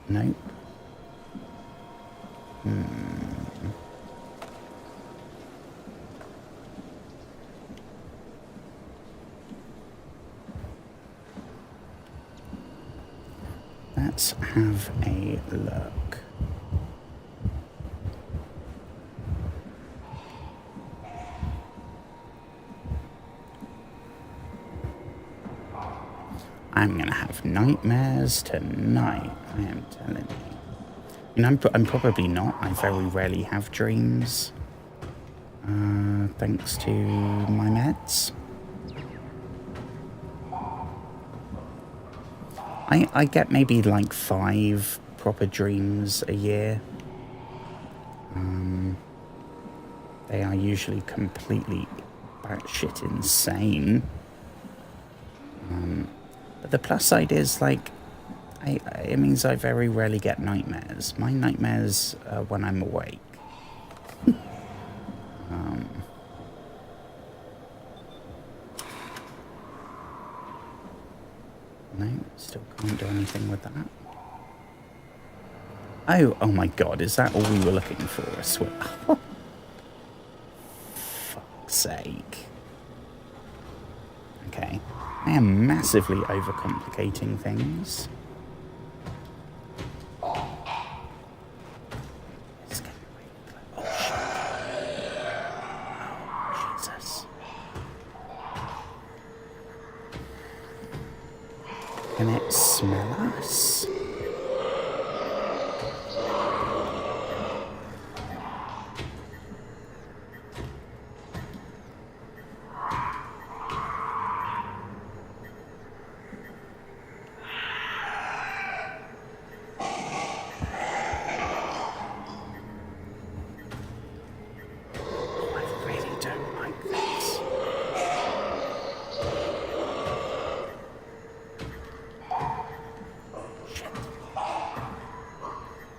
Nope. Let's have a look. I'm gonna have nightmares tonight, I am telling you. You know, I'm probably not. I very rarely have dreams. Thanks to my meds. I get maybe like 5 proper dreams a year. They are usually completely batshit insane. But the plus side is, like, it means I very rarely get nightmares. My nightmares are when I'm awake. No, still can't do anything with that. Oh my god, is that all we were looking for? A switch? Oh, fuck's sake. Okay, I am massively overcomplicating things. It's getting really close. Oh, Jesus. Can it smell us?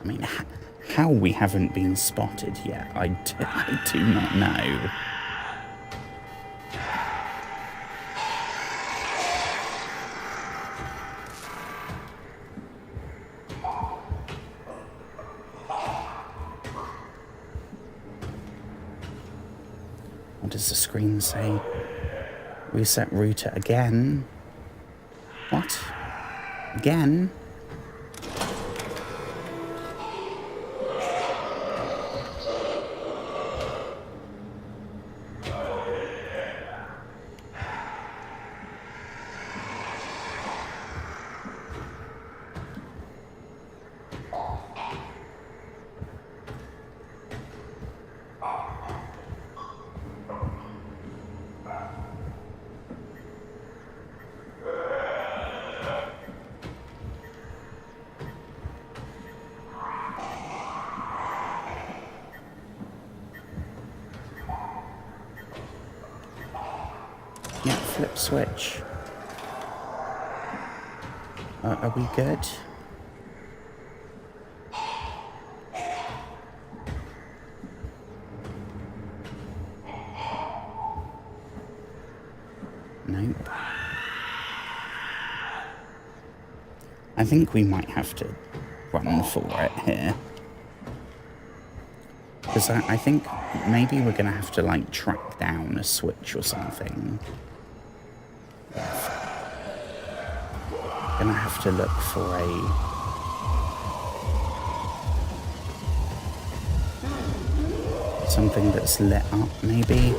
mean, how we haven't been spotted yet, I do not know. What does the screen say? Reset router again? What? Again? Yeah, flip switch. Are we good? Nope. I think we might have to run for it here. Because I think maybe we're going to have to, like, track down a switch or something. Gonna have to look for something that's lit up, maybe.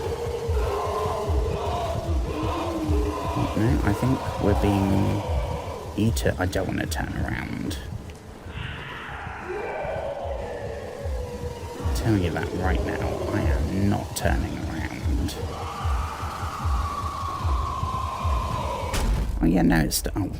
No, I think we're being eaten. I don't want to turn around. I'll tell you that right now. I am not turning around. Oh yeah, no, it's... Oh.